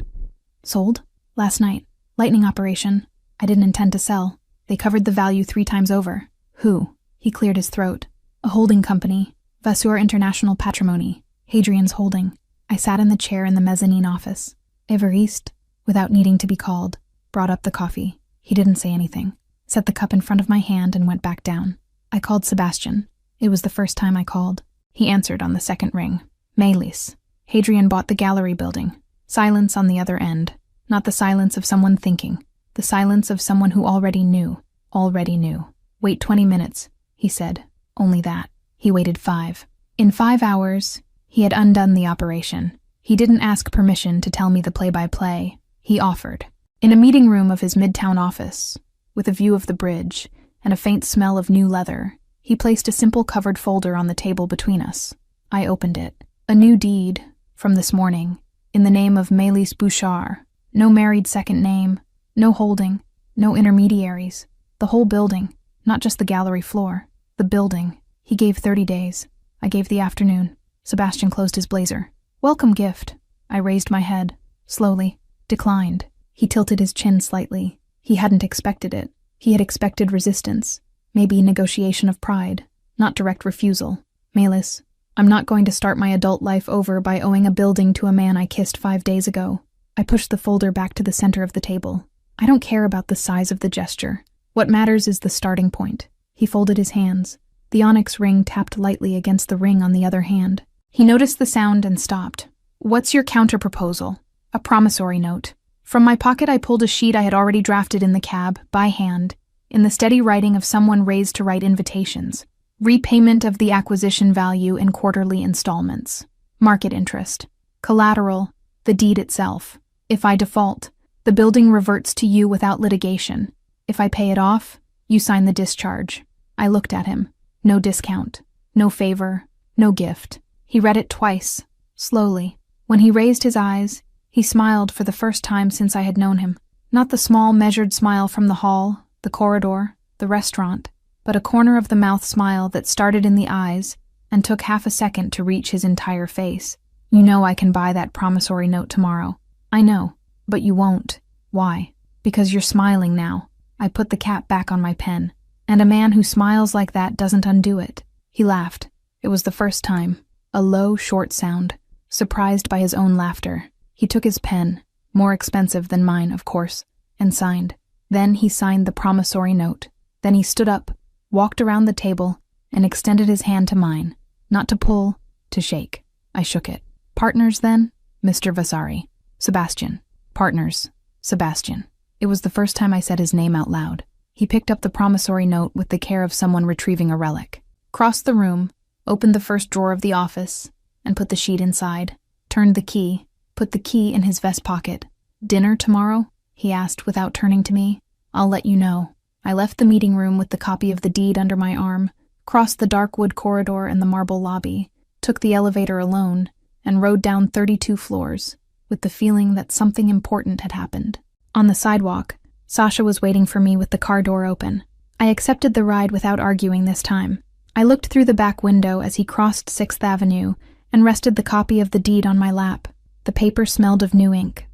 Sold? Last night. Lightning operation. I didn't intend to sell. They covered the value 3 times over. Who? He cleared his throat. A holding company. Vasseur International Patrimony. Hadrian's Holding. I sat in the chair in the mezzanine office. Évariste, without needing to be called, brought up the coffee. He didn't say anything. Set the cup in front of my hand and went back down. I called Sebastian. It was the first time I called. He answered on the second ring. Melis. Hadrian bought the gallery building. Silence on the other end. Not the silence of someone thinking. The silence of someone who already knew. Already knew. Wait 20 minutes, he said. Only that. He waited 5. In 5 hours, he had undone the operation. He didn't ask permission to tell me the play-by-play. He offered. In a meeting room of his midtown office, with a view of the bridge and a faint smell of new leather, he placed a simple covered folder on the table between us. I opened it. A new deed, from this morning, in the name of Melis Bouchard. No married second name, no holding, no intermediaries. The whole building, not just the gallery floor. The building. He gave 30 days. I gave the afternoon. Sebastian closed his blazer. Welcome gift. I raised my head, slowly. Declined. He tilted his chin slightly. He hadn't expected it. He had expected resistance. Maybe negotiation of pride. Not direct refusal. Melis, I'm not going to start my adult life over by owing a building to a man I kissed 5 days ago. I pushed the folder back to the center of the table. I don't care about the size of the gesture. What matters is the starting point. He folded his hands. The onyx ring tapped lightly against the ring on the other hand. He noticed the sound and stopped. What's your counterproposal? A promissory note. From my pocket I pulled a sheet I had already drafted in the cab, by hand, in the steady writing of someone raised to write invitations. Repayment of the acquisition value in quarterly installments. Market interest. Collateral, the deed itself. If I default, the building reverts to you without litigation. If I pay it off, You sign the discharge." I looked at him. No discount. No favor. No gift. He read it twice, slowly. When he raised his eyes, he smiled for the first time since I had known him. Not the small, measured smile from the hall, the corridor, the restaurant, but a corner of the mouth smile that started in the eyes and took half a second to reach his entire face. "You know I can buy that promissory note tomorrow." "I know, but you won't." "Why?" "Because you're smiling now." I put the cap back on my pen. "And a man who smiles like that doesn't undo it." He laughed. It was the first time. A low, short sound. Surprised by his own laughter, he took his pen, more expensive than mine, of course, and signed. Then he signed the promissory note. Then he stood up, walked around the table, and extended his hand to mine. Not to pull, to shake. I shook it. "Partners, then?" "Mr. Vasari." "Sebastian." "Partners." "Sebastian." It was the first time I said his name out loud. He picked up the promissory note with the care of someone retrieving a relic. Crossed the room, opened the first drawer of the office, and put the sheet inside. Turned the key, put the key in his vest pocket. "Dinner tomorrow?" he asked without turning to me. "I'll let you know." I left the meeting room with the copy of the deed under my arm, crossed the dark wood corridor and the marble lobby, took the elevator alone, and rode down 32 floors, with the feeling that something important had happened. On the sidewalk, Sasha was waiting for me with the car door open. I accepted the ride without arguing this time. I looked through the back window as he crossed 6th Avenue and rested the copy of the deed on my lap. The paper smelled of new ink.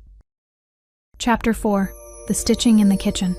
Chapter 4. The Stitching in the Kitchen.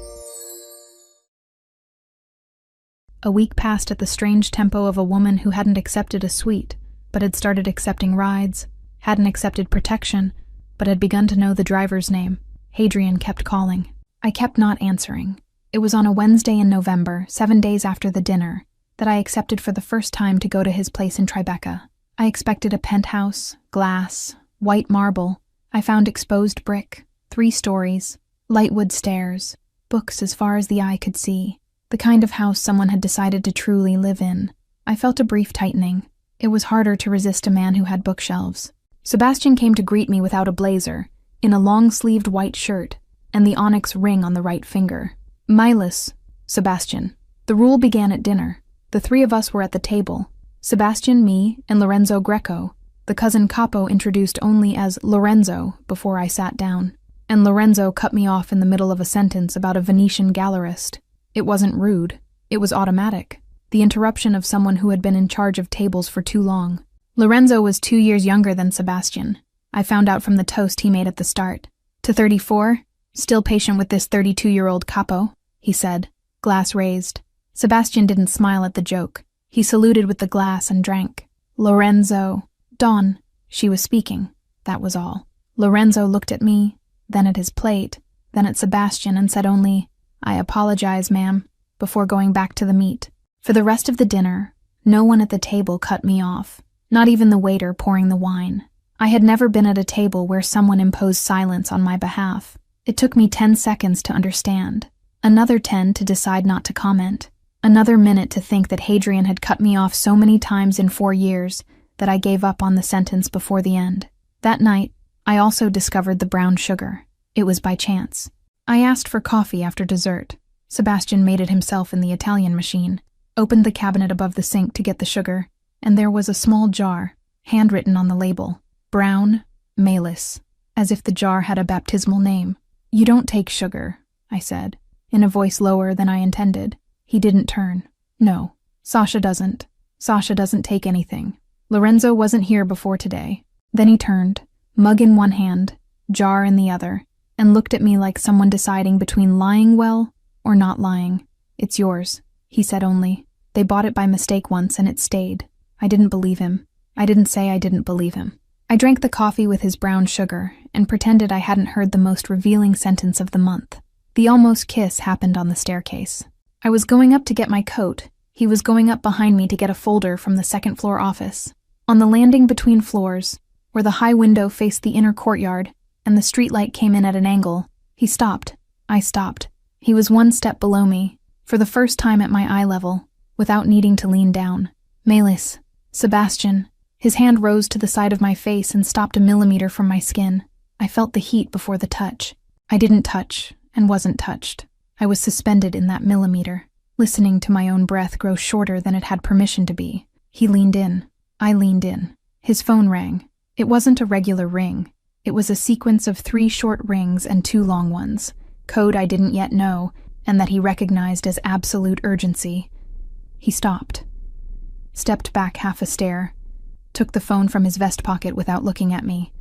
A week passed at the strange tempo of a woman who hadn't accepted a suite, but had started accepting rides, hadn't accepted protection, but had begun to know the driver's name. Hadrian kept calling. I kept not answering. It was on a Wednesday in November, 7 days after the dinner, that I accepted for the first time to go to his place in Tribeca. I expected a penthouse, glass, white marble. I found exposed brick, 3 stories, light wood stairs, books as far as the eye could see. The kind of house someone had decided to truly live in. I felt a brief tightening. It was harder to resist a man who had bookshelves. Sebastian came to greet me without a blazer, in a long-sleeved white shirt, and the onyx ring on the right finger. "Milas, Sebastian." The rule began at dinner. The 3 of us were at the table. Sebastian, me, and Lorenzo Greco. The cousin Capo introduced only as Lorenzo before I sat down. And Lorenzo cut me off in the middle of a sentence about a Venetian gallerist. It wasn't rude. It was automatic. The interruption of someone who had been in charge of tables for too long. Lorenzo was 2 years younger than Sebastian. I found out from the toast he made at the start. "To 34, still patient with this 32-year-old capo," he said, glass raised. Sebastian didn't smile at the joke. He saluted with the glass and drank. "Lorenzo." "Don." She was speaking. That was all. Lorenzo looked at me, then at his plate, then at Sebastian and said only, "I apologize, ma'am," before going back to the meat. For the rest of the dinner, no one at the table cut me off, not even the waiter pouring the wine. I had never been at a table where someone imposed silence on my behalf. It took me 10 seconds to understand, another 10 to decide not to comment, another minute to think that Hadrian had cut me off so many times in 4 years that I gave up on the sentence before the end. That night, I also discovered the brown sugar. It was by chance. I asked for coffee after dessert. Sebastian made it himself in the Italian machine, opened the cabinet above the sink to get the sugar, and there was a small jar, handwritten on the label, Brown, Malis, as if the jar had a baptismal name. "You don't take sugar," I said, in a voice lower than I intended. He didn't turn. "No, Sasha doesn't. Sasha doesn't take anything. Lorenzo wasn't here before today." Then he turned, mug in one hand, jar in the other, and looked at me like someone deciding between lying well or not lying. "It's yours," he said only. "They bought it by mistake once and it stayed." I didn't believe him. I didn't say I didn't believe him. I drank the coffee with his brown sugar and pretended I hadn't heard the most revealing sentence of the month. The almost kiss happened on the staircase. I was going up to get my coat. He was going up behind me to get a folder from the second-floor office. On the landing between floors, where the high window faced the inner courtyard and the streetlight came in at an angle, he stopped. I stopped. He was 1 step below me, for the first time at my eye level, without needing to lean down. "Malis, Sebastian." His hand rose to the side of my face and stopped a millimeter from my skin. I felt the heat before the touch. I didn't touch and wasn't touched. I was suspended in that millimeter. listening to my own breath grow shorter than it had permission to be. He leaned in. I leaned in. His phone rang. It wasn't a regular ring. It was a sequence of 3 short rings and 2 long ones, code I didn't yet know, and that he recognized as absolute urgency. He stopped, stepped back half a stair, took the phone from his vest pocket without looking at me.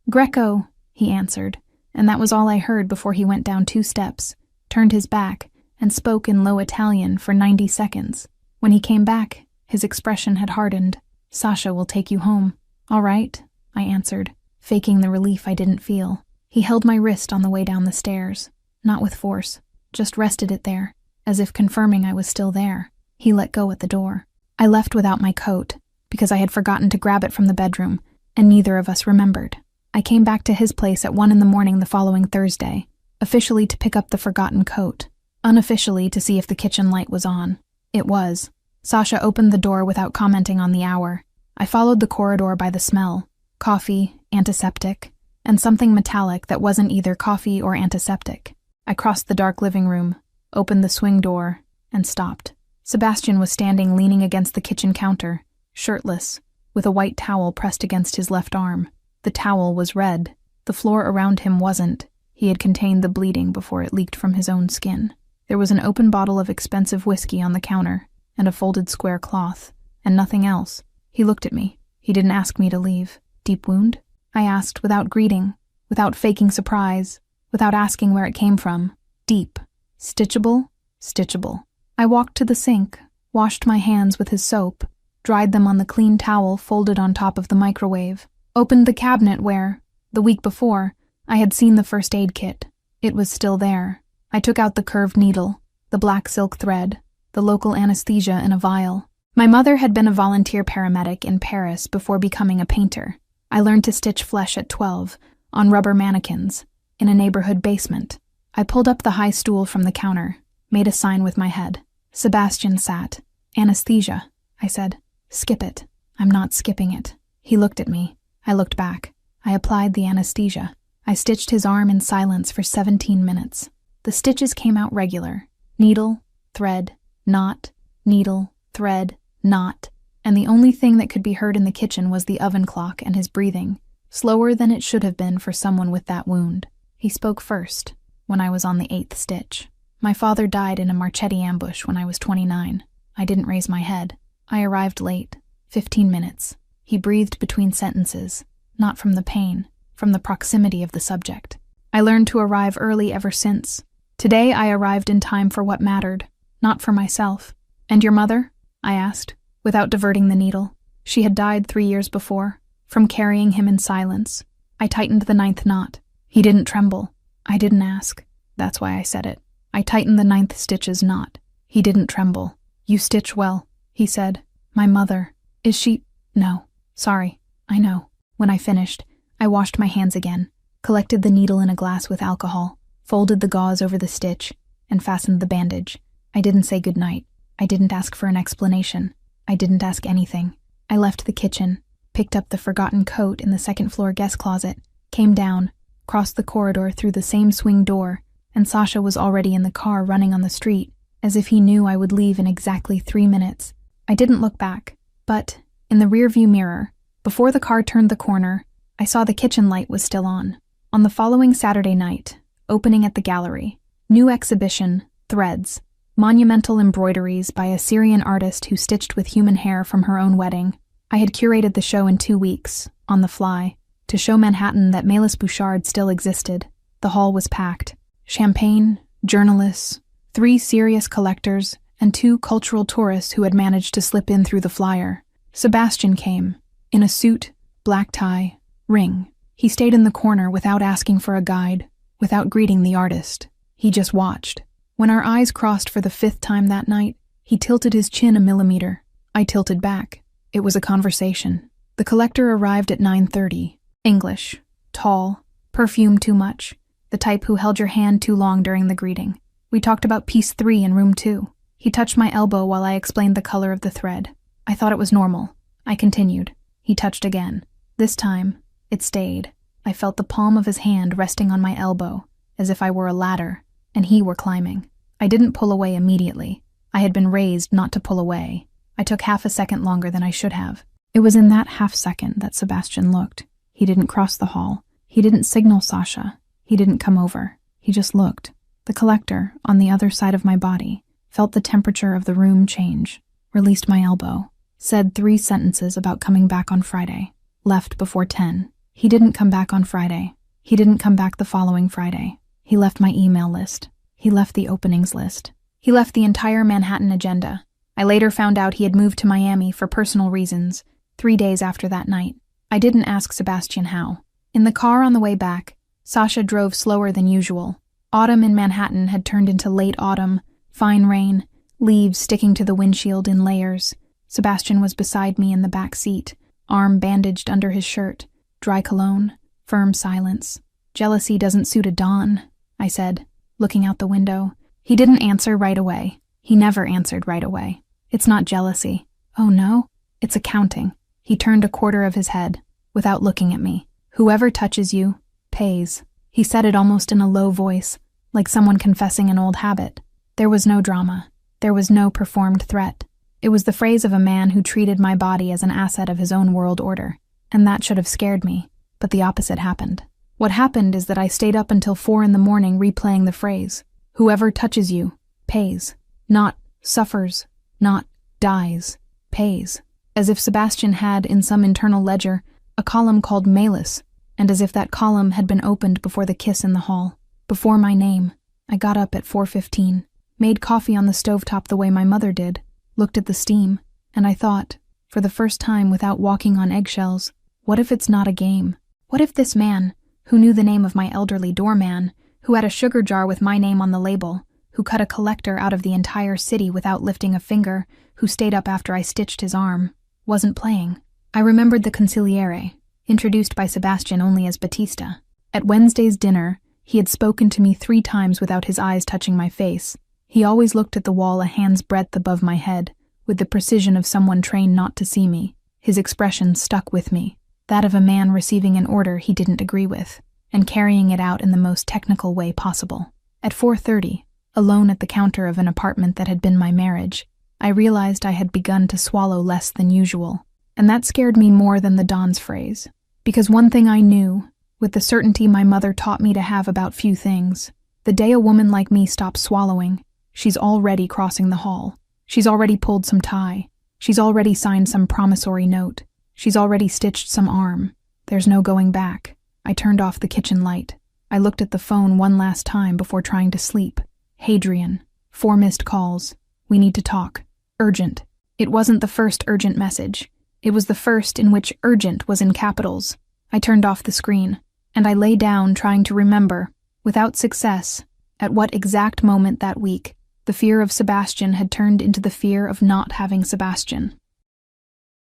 "Greco," he answered, and that was all I heard before he went down 2 steps, turned his back, and spoke in low Italian for 90 seconds. When he came back, his expression had hardened. "Sasha will take you home." "All right," I answered, faking the relief I didn't feel. He held my wrist on the way down the stairs, not with force, just rested it there, as if confirming I was still there. He let go at the door. I left without my coat, because I had forgotten to grab it from the bedroom, and neither of us remembered. I came back to his place at 1 in the morning the following Thursday, officially to pick up the forgotten coat, unofficially to see if the kitchen light was on. It was. Sasha opened the door without commenting on the hour. I followed the corridor by the smell, coffee, antiseptic, and something metallic that wasn't either coffee or antiseptic. I crossed the dark living room, opened the swing door, and stopped. Sebastian was standing leaning against the kitchen counter, shirtless, with a white towel pressed against his left arm. The towel was red. The floor around him wasn't. He had contained the bleeding before it leaked from his own skin. There was an open bottle of expensive whiskey on the counter, and a folded square cloth, and nothing else. He looked at me. He didn't ask me to leave. "Deep wound?" I asked without greeting, without faking surprise, without asking where it came from. "Deep. Stitchable?" "Stitchable." I walked to the sink, washed my hands with his soap, dried them on the clean towel folded on top of the microwave, opened the cabinet where, the week before, I had seen the first aid kit. It was still there. I took out the curved needle, the black silk thread, the local anesthesia in a vial. My mother had been a volunteer paramedic in Paris before becoming a painter. I learned to stitch flesh at 12, on rubber mannequins, in a neighborhood basement. I pulled up the high stool from the counter, made a sign with my head. Sebastian sat. "Anesthesia," I said. "Skip it." "I'm not skipping it." He looked at me. I looked back. I applied the anesthesia. I stitched his arm in silence for 17 minutes. The stitches came out regular. Needle, thread, knot, needle, thread, knot, and the only thing that could be heard in the kitchen was the oven clock and his breathing, slower than it should have been for someone with that wound. He spoke first, when I was on the 8th stitch. "My father died in a Marchetti ambush when I was 29. I didn't raise my head. I arrived late, 15 minutes. He breathed between sentences, not from the pain, from the proximity of the subject. I learned to arrive early ever since. Today I arrived in time for what mattered, not for myself." "And your mother?" I asked, without diverting the needle. She had died 3 years before, from carrying him in silence. I tightened the 9th knot. He didn't tremble. I didn't ask. That's why I said it. I tightened the 9th stitch's knot. He didn't tremble. "You stitch well," he said. "My mother. Is she—" "No. Sorry. I know." When I finished, I washed my hands again, collected the needle in a glass with alcohol, folded the gauze over the stitch, and fastened the bandage. I didn't say goodnight. I didn't ask for an explanation. I didn't ask anything. I left the kitchen, picked up the forgotten coat in the second-floor guest closet, came down, crossed the corridor through the same swing door, and Sasha was already in the car running on the street, as if he knew I would leave in exactly 3 minutes. I didn't look back, but, in the rearview mirror, before the car turned the corner, I saw the kitchen light was still on. On the following Saturday night, opening at the gallery, new exhibition, Threads, monumental embroideries by a Syrian artist who stitched with human hair from her own wedding. I had curated the show in 2 weeks, on the fly, to show Manhattan that Mélis Bouchard still existed. The hall was packed. Champagne, journalists, 3 serious collectors, and 2 cultural tourists who had managed to slip in through the flyer. Sebastian came, in a suit, black tie, ring. He stayed in the corner without asking for a guide, without greeting the artist. He just watched. When our eyes crossed for the 5th time that night, he tilted his chin a millimeter. I tilted back. It was a conversation. The collector arrived at 9:30. English, tall, perfume too much, the type who held your hand too long during the greeting. We talked about piece 3 in room 2. He touched my elbow while I explained the color of the thread. I thought it was normal. I continued. He touched again. This time, it stayed. I felt the palm of his hand resting on my elbow, as if I were a ladder, and he were climbing. I didn't pull away immediately. I had been raised not to pull away. I took half a second longer than I should have. It was in that half second that Sebastian looked. He didn't cross the hall. He didn't signal Sasha. He didn't come over. He just looked. The collector, on the other side of my body, felt the temperature of the room change, released my elbow, said 3 sentences about coming back on Friday, left before 10. He didn't come back on Friday. He didn't come back the following Friday. He left my email list. He left the openings list. He left the entire Manhattan agenda. I later found out he had moved to Miami for personal reasons, 3 days after that night. I didn't ask Sebastian how. In the car on the way back, Sasha drove slower than usual. Autumn in Manhattan had turned into late autumn, fine rain, leaves sticking to the windshield in layers. Sebastian was beside me in the back seat, arm bandaged under his shirt, dry cologne, firm silence. "Jealousy doesn't suit a Don," I said, looking out the window. He didn't answer right away. He never answered right away. "It's not jealousy." "Oh no? It's accounting." He turned a quarter of his head, without looking at me. "Whoever touches you, pays." He said it almost in a low voice, like someone confessing an old habit. There was no drama. There was no performed threat. It was the phrase of a man who treated my body as an asset of his own world order, and that should have scared me, but the opposite happened. What happened is that I stayed up until 4 in the morning replaying the phrase, "Whoever touches you, pays." Not suffers, not dies, pays. As if Sebastian had, in some internal ledger, a column called Malus, and as if that column had been opened before the kiss in the hall, before my name. I got up at 4:15, made coffee on the stovetop the way my mother did, looked at the steam, and I thought, for the first time without walking on eggshells, what if it's not a game? What if this man, who knew the name of my elderly doorman, who had a sugar jar with my name on the label, who cut a collector out of the entire city without lifting a finger, who stayed up after I stitched his arm, wasn't playing? I remembered the consigliere, introduced by Sebastian only as Batista. At Wednesday's dinner, he had spoken to me 3 times without his eyes touching my face. He always looked at the wall a hand's breadth above my head, with the precision of someone trained not to see me. His expression stuck with me, that of a man receiving an order he didn't agree with, and carrying it out in the most technical way possible. At 4:30, alone at the counter of an apartment that had been my marriage, I realized I had begun to swallow less than usual, and that scared me more than the Don's phrase. Because one thing I knew, with the certainty my mother taught me to have about few things, the day a woman like me stops swallowing, she's already crossing the hall. She's already pulled some tie. She's already signed some promissory note. She's already stitched some arm. There's no going back. I turned off the kitchen light. I looked at the phone one last time before trying to sleep. Hadrian. 4 missed calls. We need to talk. Urgent. It wasn't the first urgent message. It was the first in which urgent was in capitals. I turned off the screen, and I lay down trying to remember, without success, at what exact moment that week the fear of Sebastian had turned into the fear of not having Sebastian.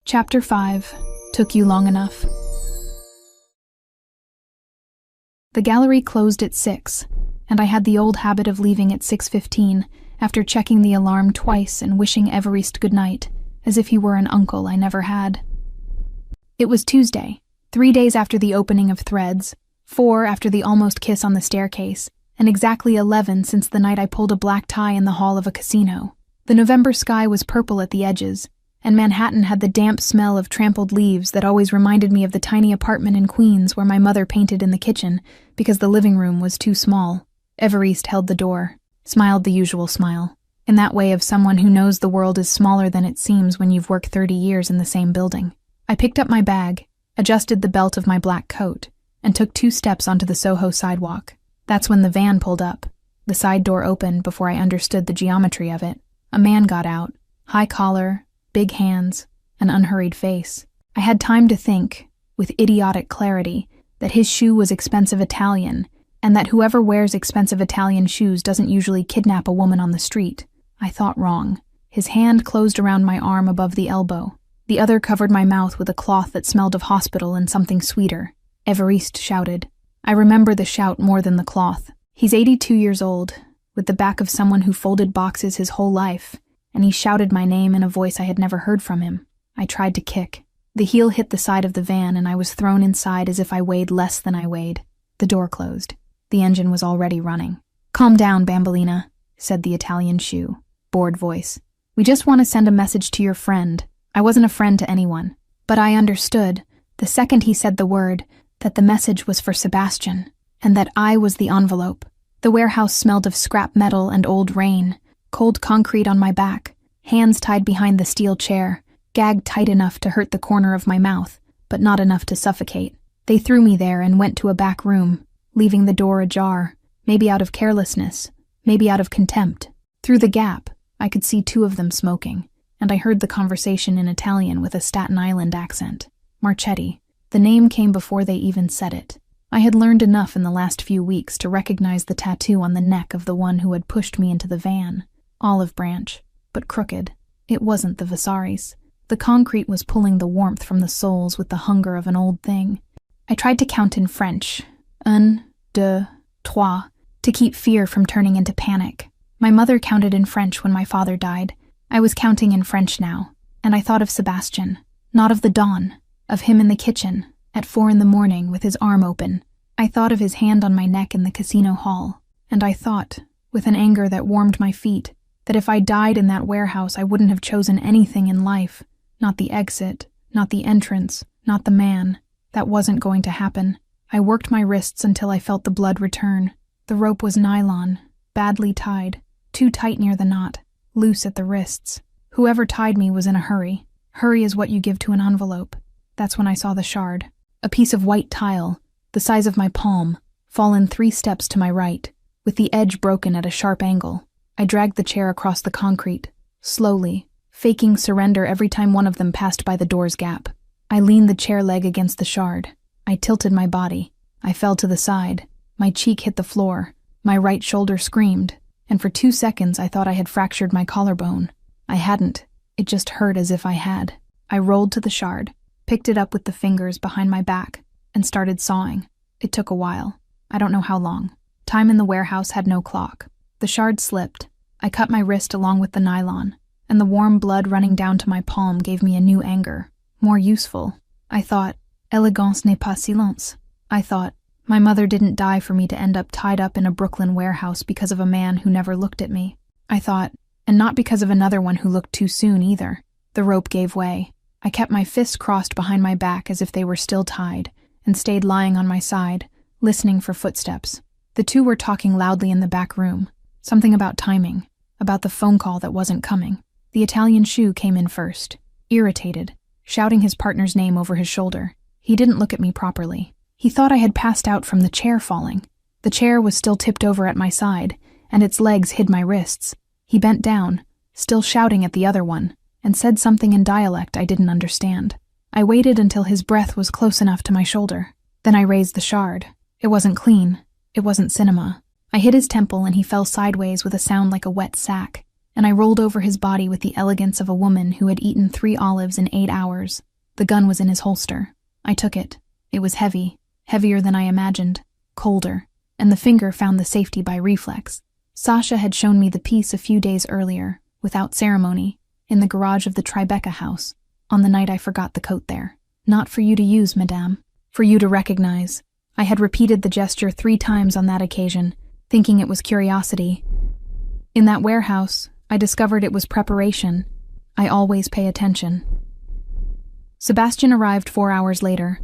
Chapter 5. Took you long enough. The gallery closed at 6, and I had the old habit of leaving at 6:15, after checking the alarm twice and wishing Évariste good night, as if he were an uncle I never had. It was Tuesday, 3 days after the opening of Threads, 4 after the almost kiss on the staircase, and exactly 11 since the night I pulled a black tie in the hall of a casino. The November sky was purple at the edges, and Manhattan had the damp smell of trampled leaves that always reminded me of the tiny apartment in Queens where my mother painted in the kitchen because the living room was too small. Évariste held the door, smiled the usual smile, in that way of someone who knows the world is smaller than it seems when you've worked 30 years in the same building. I picked up my bag, adjusted the belt of my black coat, and took 2 steps onto the Soho sidewalk. That's when the van pulled up. The side door opened before I understood the geometry of it. A man got out, high collar, big hands, an unhurried face. I had time to think, with idiotic clarity, that his shoe was expensive Italian, and that whoever wears expensive Italian shoes doesn't usually kidnap a woman on the street. I thought wrong. His hand closed around my arm above the elbow. The other covered my mouth with a cloth that smelled of hospital and something sweeter. Évariste shouted. I remember the shout more than the cloth. He's 82 years old, with the back of someone who folded boxes his whole life, and he shouted my name in a voice I had never heard from him. I tried to kick. The heel hit the side of the van, and I was thrown inside as if I weighed less than I weighed. The door closed. The engine was already running. Calm down, Bambolina. said the Italian shoe. Bored voice. "We just want to send a message to your friend." I wasn't a friend to anyone, but I understood, the second he said the word, that the message was for Sebastian, and that I was the envelope. The warehouse smelled of scrap metal and old rain, cold concrete on my back, hands tied behind the steel chair, gagged tight enough to hurt the corner of my mouth, but not enough to suffocate. They threw me there and went to a back room, leaving the door ajar, maybe out of carelessness, maybe out of contempt. Through the gap, I could see two of them smoking, and I heard the conversation in Italian with a Staten Island accent. Marchetti. The name came before they even said it. I had learned enough in the last few weeks to recognize the tattoo on the neck of the one who had pushed me into the van. Olive branch, but crooked. It wasn't the Vasaris. The concrete was pulling the warmth from the soles with the hunger of an old thing. I tried to count in French. Un, deux, trois, to keep fear from turning into panic. My mother counted in French when my father died. I was counting in French now, and I thought of Sebastian, not of the dawn, of him in the kitchen, at 4 a.m, with his arm open. I thought of his hand on my neck in the casino hall, and I thought, with an anger that warmed my feet, that if I died in that warehouse I wouldn't have chosen anything in life. Not the exit, not the entrance, not the man. That wasn't going to happen. I worked my wrists until I felt the blood return. The rope was nylon, badly tied, too tight near the knot, loose at the wrists. Whoever tied me was in a hurry. Hurry is what you give to an envelope. That's when I saw the shard. A piece of white tile, the size of my palm, fallen 3 steps to my right, with the edge broken at a sharp angle. I dragged the chair across the concrete, slowly, faking surrender every time one of them passed by the door's gap. I leaned the chair leg against the shard. I tilted my body. I fell to the side. My cheek hit the floor. My right shoulder screamed, and for 2 seconds I thought I had fractured my collarbone. I hadn't. It just hurt as if I had. I rolled to the shard, picked it up with the fingers behind my back, and started sawing. It took a while. I don't know how long. Time in the warehouse had no clock. The shard slipped. I cut my wrist along with the nylon, and the warm blood running down to my palm gave me a new anger. More useful. I thought, élégance n'est pas silence. I thought, my mother didn't die for me to end up tied up in a Brooklyn warehouse because of a man who never looked at me. I thought, and not because of another one who looked too soon either. The rope gave way. I kept my fists crossed behind my back as if they were still tied, and stayed lying on my side, listening for footsteps. The two were talking loudly in the back room. Something about timing, about the phone call that wasn't coming. The Italian shoe came in first, irritated, shouting his partner's name over his shoulder. He didn't look at me properly. He thought I had passed out from the chair falling. The chair was still tipped over at my side, and its legs hid my wrists. He bent down, still shouting at the other one, and said something in dialect I didn't understand. I waited until his breath was close enough to my shoulder. Then I raised the shard. It wasn't clean. It wasn't cinema. I hit his temple and he fell sideways with a sound like a wet sack, and I rolled over his body with the elegance of a woman who had eaten 3 olives in 8 hours. The gun was in his holster. I took it. It was heavy, heavier than I imagined, colder, and the finger found the safety by reflex. Sasha had shown me the piece a few days earlier, without ceremony, in the garage of the Tribeca house, on the night I forgot the coat there. Not for you to use, madame. For you to recognize. I had repeated the gesture 3 times on that occasion, thinking it was curiosity. In that warehouse, I discovered it was preparation. I always pay attention. Sebastian arrived 4 hours later.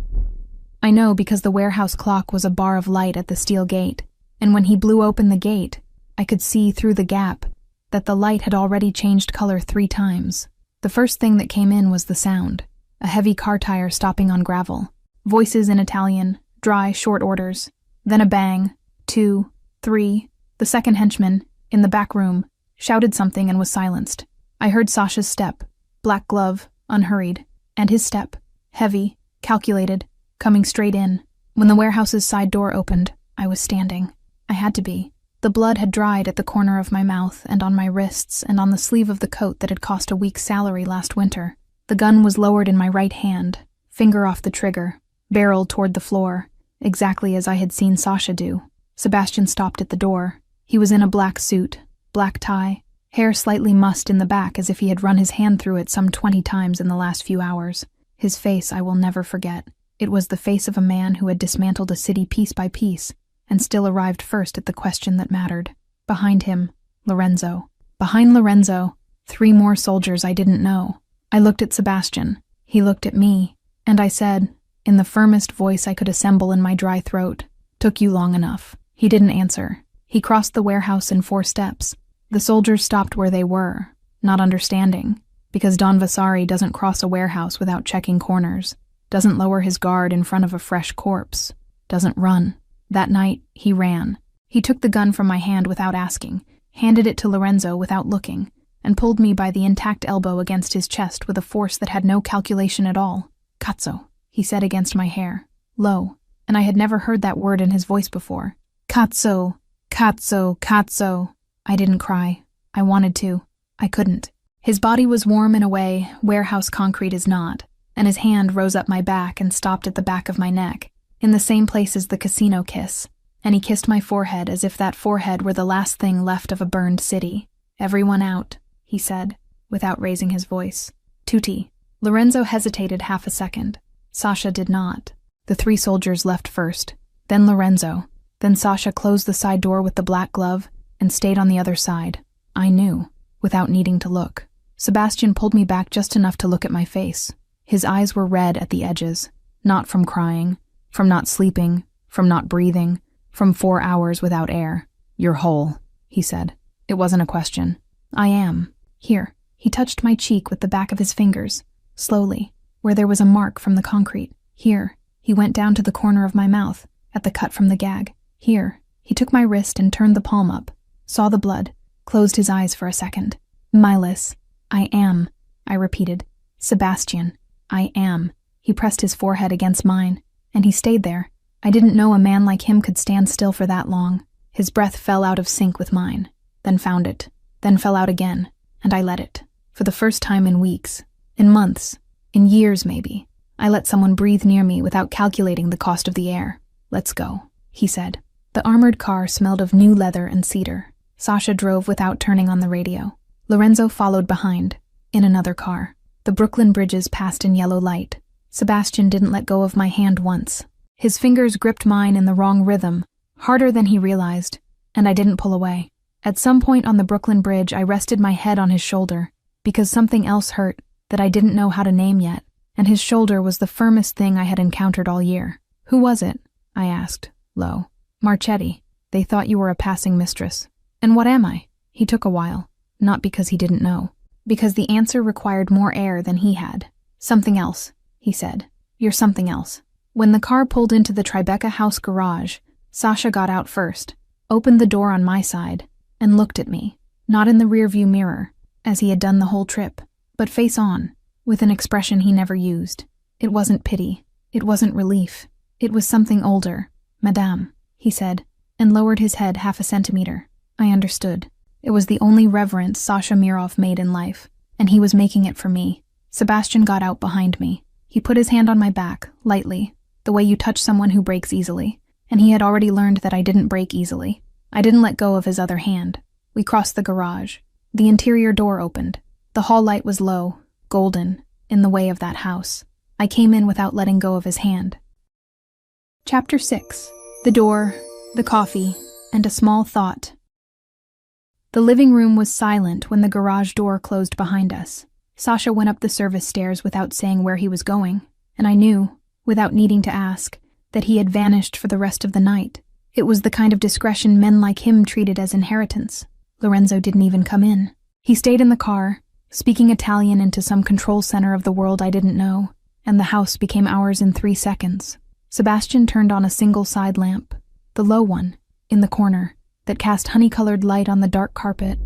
I know because the warehouse clock was a bar of light at the steel gate, and when he blew open the gate, I could see through the gap that the light had already changed color 3 times. The first thing that came in was the sound, a heavy car tire stopping on gravel. Voices in Italian, dry, short orders. Then a bang, 2, 3. The second henchman, in the back room, shouted something and was silenced. I heard Sasha's step, black glove, unhurried, and his step, heavy, calculated, coming straight in. When the warehouse's side door opened, I was standing. I had to be. The blood had dried at the corner of my mouth and on my wrists and on the sleeve of the coat that had cost a week's salary last winter. The gun was lowered in my right hand, finger off the trigger, barreled toward the floor, exactly as I had seen Sasha do. Sebastian stopped at the door. He was in a black suit, black tie, hair slightly mussed in the back as if he had run his hand through it some 20 times in the last few hours. His face I will never forget. It was the face of a man who had dismantled a city piece by piece, and still arrived first at the question that mattered. Behind him, Lorenzo. Behind Lorenzo, 3 more soldiers I didn't know. I looked at Sebastian. He looked at me. And I said, in the firmest voice I could assemble in my dry throat, "Took you long enough." He didn't answer. He crossed the warehouse in 4 steps. The soldiers stopped where they were, not understanding, because Don Vasari doesn't cross a warehouse without checking corners, doesn't lower his guard in front of a fresh corpse, doesn't run. That night, he ran. He took the gun from my hand without asking, handed it to Lorenzo without looking, and pulled me by the intact elbow against his chest with a force that had no calculation at all. "Cazzo," he said against my hair, low, and I had never heard that word in his voice before. "Cazzo, cazzo, cazzo." I didn't cry. I wanted to. I couldn't. His body was warm in a way warehouse concrete is not, and his hand rose up my back and stopped at the back of my neck, in the same place as the casino kiss, and he kissed my forehead as if that forehead were the last thing left of a burned city. "Everyone out," he said, without raising his voice. "Tutti." Lorenzo hesitated half a second. Sasha did not. The 3 soldiers left first, then Lorenzo, then Sasha closed the side door with the black glove and stayed on the other side. I knew, without needing to look. Sebastian pulled me back just enough to look at my face. His eyes were red at the edges, not from crying, from not sleeping, from not breathing, from 4 hours without air. "You're whole," he said. It wasn't a question. "I am. Here." He touched my cheek with the back of his fingers, slowly, where there was a mark from the concrete. "Here." He went down to the corner of my mouth, at the cut from the gag. "Here." He took my wrist and turned the palm up, saw the blood, closed his eyes for a second. "Miles, I am," I repeated. "Sebastian, I am." He pressed his forehead against mine, and he stayed there. I didn't know a man like him could stand still for that long. His breath fell out of sync with mine, then found it, then fell out again, and I let it. For the first time in weeks, in months, in years maybe, I let someone breathe near me without calculating the cost of the air. "Let's go," he said. The armored car smelled of new leather and cedar. Sasha drove without turning on the radio. Lorenzo followed behind, in another car. The Brooklyn bridges passed in yellow light. Sebastian didn't let go of my hand once. His fingers gripped mine in the wrong rhythm, harder than he realized, and I didn't pull away. At some point on the Brooklyn Bridge, I rested my head on his shoulder, because something else hurt that I didn't know how to name yet, and his shoulder was the firmest thing I had encountered all year. "Who was it?" I asked, low. "Marchetti. They thought you were a passing mistress." "And what am I?" He took a while, not because he didn't know, because the answer required more air than he had. "Something else," he said. "You're something else." When the car pulled into the Tribeca house garage, Sasha got out first, opened the door on my side, and looked at me, not in the rearview mirror, as he had done the whole trip, but face on, with an expression he never used. It wasn't pity. It wasn't relief. It was something older. "Madame," he said, and lowered his head half a centimeter. I understood. It was the only reverence Sasha Mirov made in life, and he was making it for me. Sebastian got out behind me. He put his hand on my back, lightly, the way you touch someone who breaks easily, and he had already learned that I didn't break easily. I didn't let go of his other hand. We crossed the garage. The interior door opened. The hall light was low, golden, in the way of that house. I came in without letting go of his hand. Chapter 6. The door, the coffee, and a small thought. The living room was silent when the garage door closed behind us. Sasha went up the service stairs without saying where he was going, and I knew, without needing to ask, that he had vanished for the rest of the night. It was the kind of discretion men like him treated as inheritance. Lorenzo didn't even come in. He stayed in the car, speaking Italian into some control center of the world I didn't know, and the house became ours in 3 seconds. Sebastian turned on a single side lamp, the low one, in the corner, that cast honey-colored light on the dark carpet,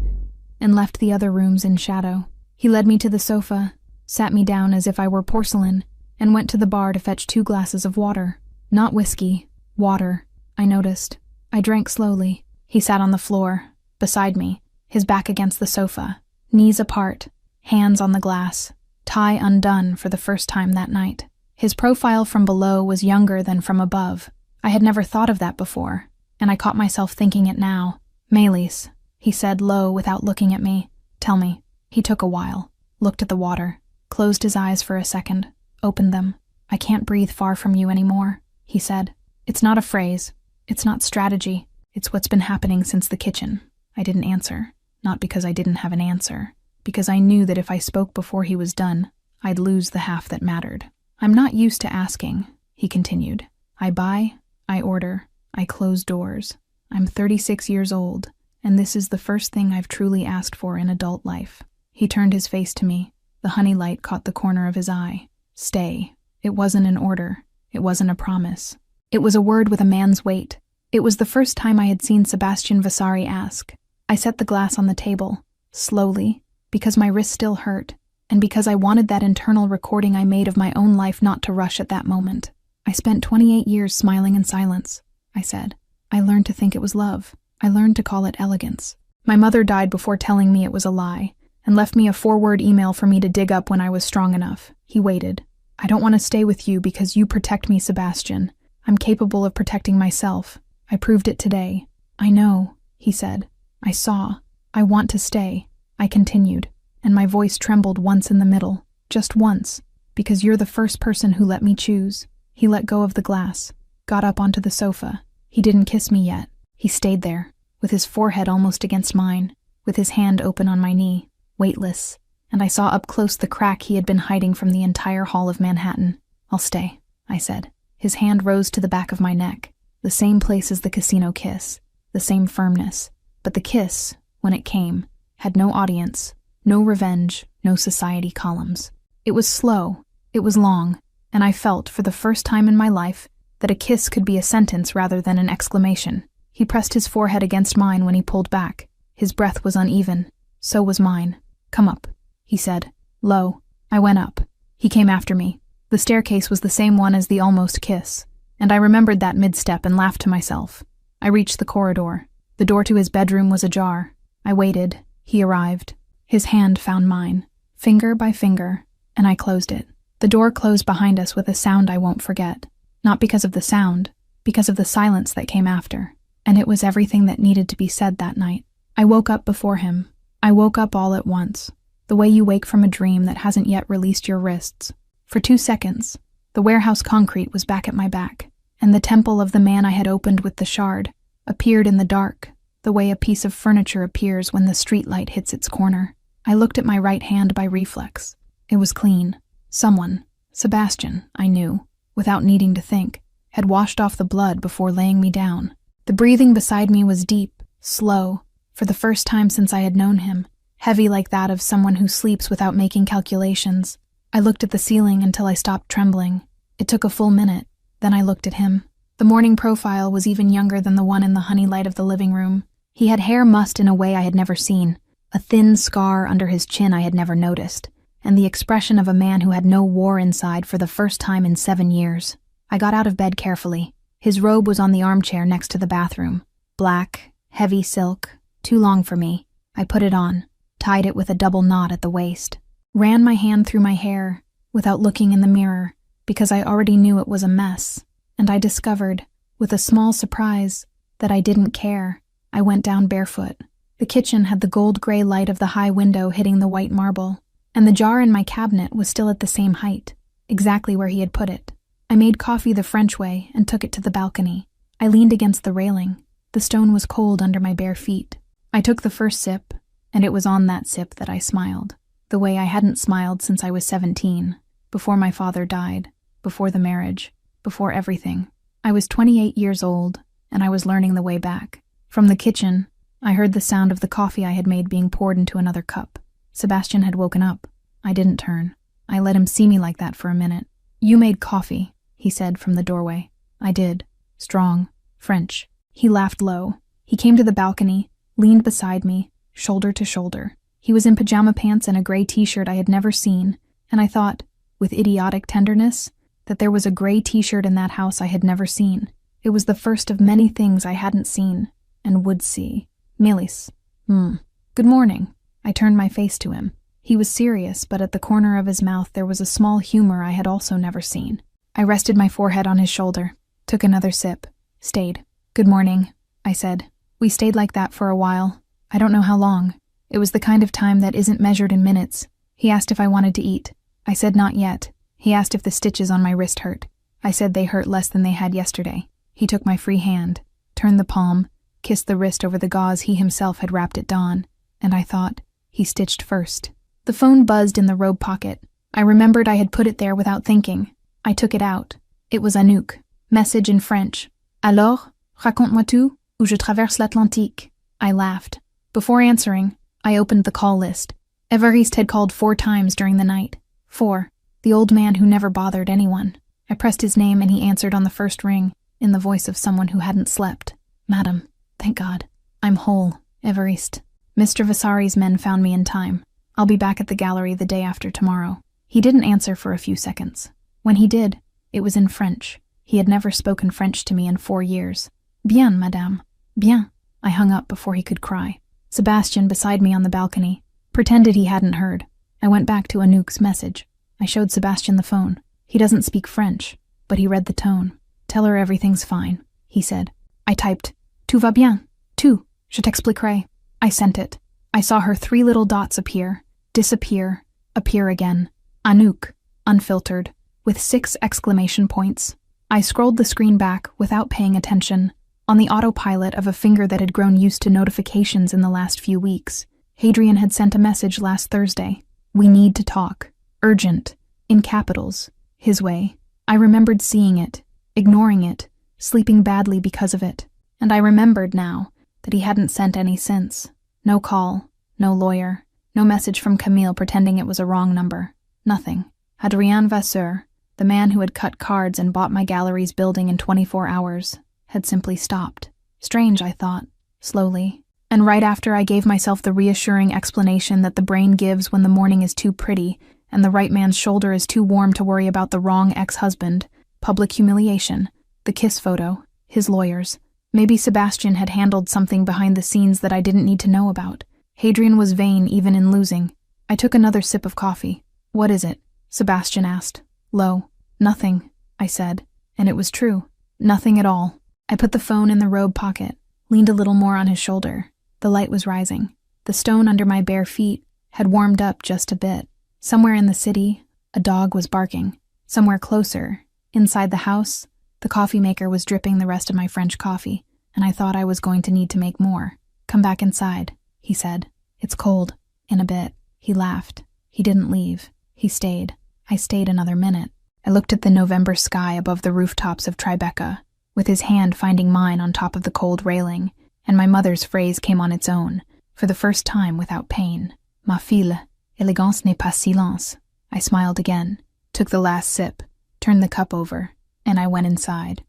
and left the other rooms in shadow. He led me to the sofa, sat me down as if I were porcelain, and went to the bar to fetch 2 glasses of water. Not whiskey, water, I noticed. I drank slowly. He sat on the floor, beside me, his back against the sofa, knees apart, hands on the glass, tie undone for the first time that night. His profile from below was younger than from above. I had never thought of that before, and I caught myself thinking it now. "Melis," he said low without looking at me. "Tell me." He took a while, looked at the water, closed his eyes for a second, opened them. "I can't breathe far from you anymore," he said. "It's not a phrase. It's not strategy. It's what's been happening since the kitchen." I didn't answer. not because I didn't have an answer, because I knew that if I spoke before he was done, I'd lose the half that mattered. "I'm not used to asking," he continued. "I buy, I order, I close doors. I'm 36 years old, and this is the first thing I've truly asked for in adult life." He turned his face to me. The honey light caught the corner of his eye. Stay. It wasn't an order. It wasn't a promise. It was a word with a man's weight. It was the first time I had seen Sebastian Vasari ask. I set the glass on the table, slowly, because my wrist still hurt, and because I wanted that internal recording I made of my own life not to rush at that moment. "I spent 28 years smiling in silence," I said. "I learned to think it was love. I learned to call it elegance. My mother died before telling me it was a lie, and left me a 4-word email for me to dig up when I was strong enough." He waited. "I don't want to stay with you because you protect me, Sebastian. I'm capable of protecting myself. I proved it today." "I know," he said. "I saw. I want to stay," I continued, and my voice trembled once in the middle, just once, "because you're the first person who let me choose." He let go of the glass, got up onto the sofa. He didn't kiss me yet. He stayed there, with his forehead almost against mine, with his hand open on my knee, weightless, and I saw up close the crack he had been hiding from the entire hall of Manhattan. "I'll stay," I said. His hand rose to the back of my neck, the same place as the casino kiss, the same firmness, but the kiss, when it came, had no audience, no revenge, no society columns. It was slow, it was long, and I felt, for the first time in my life, that a kiss could be a sentence rather than an exclamation. He pressed his forehead against mine when he pulled back. His breath was uneven. So was mine. "Come up," he said, low. I went up. He came after me. The staircase was the same one as the almost kiss, and I remembered that mid-step and laughed to myself. I reached the corridor. The door to his bedroom was ajar. I waited. He arrived. His hand found mine, finger by finger, and I closed it. The door closed behind us with a sound I won't forget. Not because of the sound, because of the silence that came after. And it was everything that needed to be said that night. I woke up before him. I woke up all at once, the way you wake from a dream that hasn't yet released your wrists. For 2 seconds, the warehouse concrete was back at my back, and the temple of the man I had opened with the shard appeared in the dark, the way a piece of furniture appears when the streetlight hits its corner. I looked at my right hand by reflex. It was clean. Someone, Sebastian, I knew, without needing to think, had washed off the blood before laying me down. The breathing beside me was deep, slow, for the first time since I had known him, heavy like that of someone who sleeps without making calculations. I looked at the ceiling until I stopped trembling. It took a full minute. Then I looked at him. The morning profile was even younger than the one in the honey light of the living room. He had hair mussed in a way I had never seen, a thin scar under his chin I had never noticed, and the expression of a man who had no war inside for the first time in 7 years. I got out of bed carefully. His robe was on the armchair next to the bathroom. Black, heavy silk, too long for me. I put it on, tied it with a double knot at the waist, ran my hand through my hair without looking in the mirror, because I already knew it was a mess, and I discovered, with a small surprise, that I didn't care. I went down barefoot. The kitchen had the gold-gray light of the high window hitting the white marble, and the jar in my cabinet was still at the same height, exactly where he had put it. I made coffee the French way and took it to the balcony. I leaned against the railing. The stone was cold under my bare feet. I took the first sip, and it was on that sip that I smiled, the way I hadn't smiled since I was 17, before my father died, before the marriage, before everything. I was 28 years old, and I was learning the way back. From the kitchen, I heard the sound of the coffee I had made being poured into another cup. Sebastian had woken up. I didn't turn. I let him see me like that for a minute. "You made coffee," he said from the doorway. I did. Strong. French. He laughed low. He came to the balcony, leaned beside me, shoulder to shoulder. He was in pajama pants and a gray t-shirt I had never seen, and I thought, with idiotic tenderness, that there was a gray t-shirt in that house I had never seen. It was the first of many things I hadn't seen, and would see. Melis. Good morning. I turned my face to him. He was serious, but at the corner of his mouth there was a small humor I had also never seen. I rested my forehead on his shoulder, took another sip, stayed. "Good morning," I said. We stayed like that for a while. I don't know how long. It was the kind of time that isn't measured in minutes. He asked if I wanted to eat. I said not yet. He asked if the stitches on my wrist hurt. I said they hurt less than they had yesterday. He took my free hand, turned the palm, kissed the wrist over the gauze he himself had wrapped at dawn. and I thought, he stitched first. The phone buzzed in the robe pocket. I remembered I had put it there without thinking. I took it out. It was Anouk. Message in French. Alors, raconte-moi tout, ou je traverse l'Atlantique. I laughed. Before answering, I opened the call list. Évariste had called 4 times during the night. 4. The old man who never bothered anyone. I pressed his name and he answered on the first ring, in the voice of someone who hadn't slept. Madam, thank God. I'm whole, Évariste. Mr. Vasari's men found me in time. I'll be back at the gallery the day after tomorrow. He didn't answer for a few seconds. When he did, it was in French. He had never spoken French to me in 4 years. Bien, madame. Bien. I hung up before he could cry. Sebastian, beside me on the balcony, pretended he hadn't heard. I went back to Anouk's message. I showed Sebastian the phone. He doesn't speak French, but he read the tone. Tell her everything's fine, he said. I typed, Tout va bien. Tout. Je t'expliquerai. I sent it. I saw her 3 little dots appear, disappear, appear again. Anouk, unfiltered, with 6 exclamation points. I scrolled the screen back without paying attention, on the autopilot of a finger that had grown used to notifications in the last few weeks. Hadrian had sent a message last Thursday. We need to talk. Urgent. In capitals. His way. I remembered seeing it, ignoring it, sleeping badly because of it. And I remembered now that he hadn't sent any since. No call, no lawyer, no message from Camille pretending it was a wrong number. Nothing. Hadrien Vasseur, the man who had cut cards and bought my gallery's building in 24 hours, had simply stopped. Strange, I thought, slowly. And right after I gave myself the reassuring explanation that the brain gives when the morning is too pretty and the right man's shoulder is too warm to worry about the wrong ex-husband, public humiliation, the kiss photo, his lawyers. Maybe Sebastian had handled something behind the scenes that I didn't need to know about. Hadrian was vain even in losing. I took another sip of coffee. What is it? Sebastian asked. Low. Nothing, I said. And it was true. Nothing at all. I put the phone in the robe pocket, leaned a little more on his shoulder. The light was rising. The stone under my bare feet had warmed up just a bit. Somewhere in the city, a dog was barking. Somewhere closer, inside the house, the coffee maker was dripping the rest of my French coffee, and I thought I was going to need to make more. Come back inside, he said. It's cold. In a bit. He laughed. He didn't leave. He stayed. I stayed another minute. I looked at the November sky above the rooftops of Tribeca, with his hand finding mine on top of the cold railing, and my mother's phrase came on its own, for the first time without pain. Ma fille, élégance n'est pas silence. I smiled again, took the last sip, turned the cup over, and I went inside.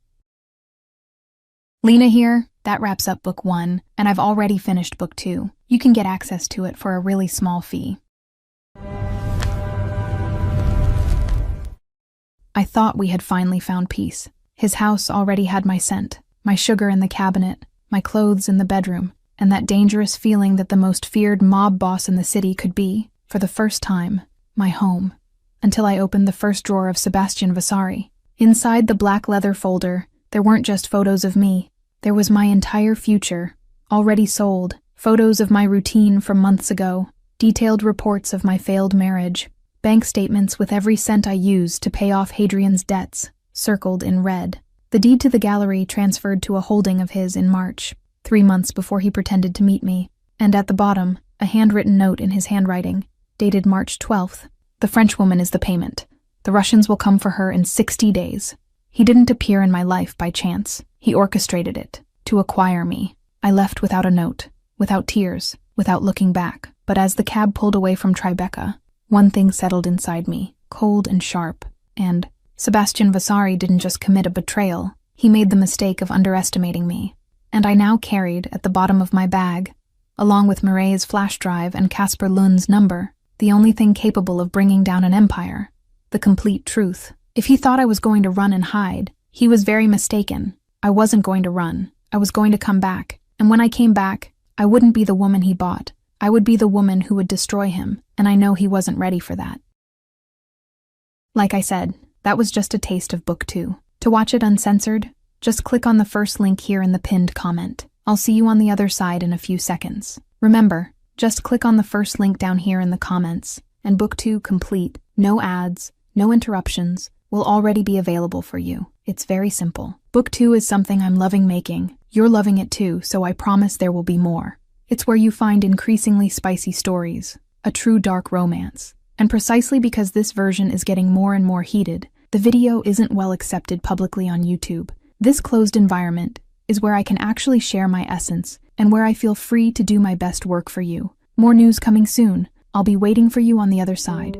Lena here. That wraps up Book 1, and I've already finished Book 2. You can get access to it for a really small fee. I thought we had finally found peace. His house already had my scent, my sugar in the cabinet, my clothes in the bedroom, and that dangerous feeling that the most feared mob boss in the city could be, for the first time, my home. Until I opened the first drawer of Sebastian Vasari. Inside the black leather folder, there weren't just photos of me. There was my entire future, already sold, photos of my routine from months ago, detailed reports of my failed marriage, bank statements with every cent I used to pay off Hadrian's debts, circled in red. The deed to the gallery transferred to a holding of his in March, 3 months before he pretended to meet me, and at the bottom, a handwritten note in his handwriting, dated March 12th. The Frenchwoman is the payment. The Russians will come for her in 60 days. He didn't appear in my life by chance. He orchestrated it, to acquire me. I left without a note, without tears, without looking back. But as the cab pulled away from Tribeca, one thing settled inside me, cold and sharp, and Sebastian Vasari didn't just commit a betrayal, he made the mistake of underestimating me. And I now carried, at the bottom of my bag, along with Mireille's flash drive and Casper Lund's number, the only thing capable of bringing down an empire, the complete truth. If he thought I was going to run and hide, he was very mistaken. I wasn't going to run. I was going to come back. And when I came back, I wouldn't be the woman he bought. I would be the woman who would destroy him, and I know he wasn't ready for that. Like I said, that was just a taste of Book 2. To watch it uncensored, just click on the first link here in the pinned comment. I'll see you on the other side in a few seconds. Remember, just click on the first link down here in the comments, and Book 2 complete, no ads, no interruptions, will already be available for you. It's very simple. Book 2 is something I'm loving making. You're loving it too, so I promise there will be more. It's where you find increasingly spicy stories, a true dark romance. And precisely because this version is getting more and more heated, the video isn't well accepted publicly on YouTube. This closed environment is where I can actually share my essence and where I feel free to do my best work for you. More news coming soon. I'll be waiting for you on the other side.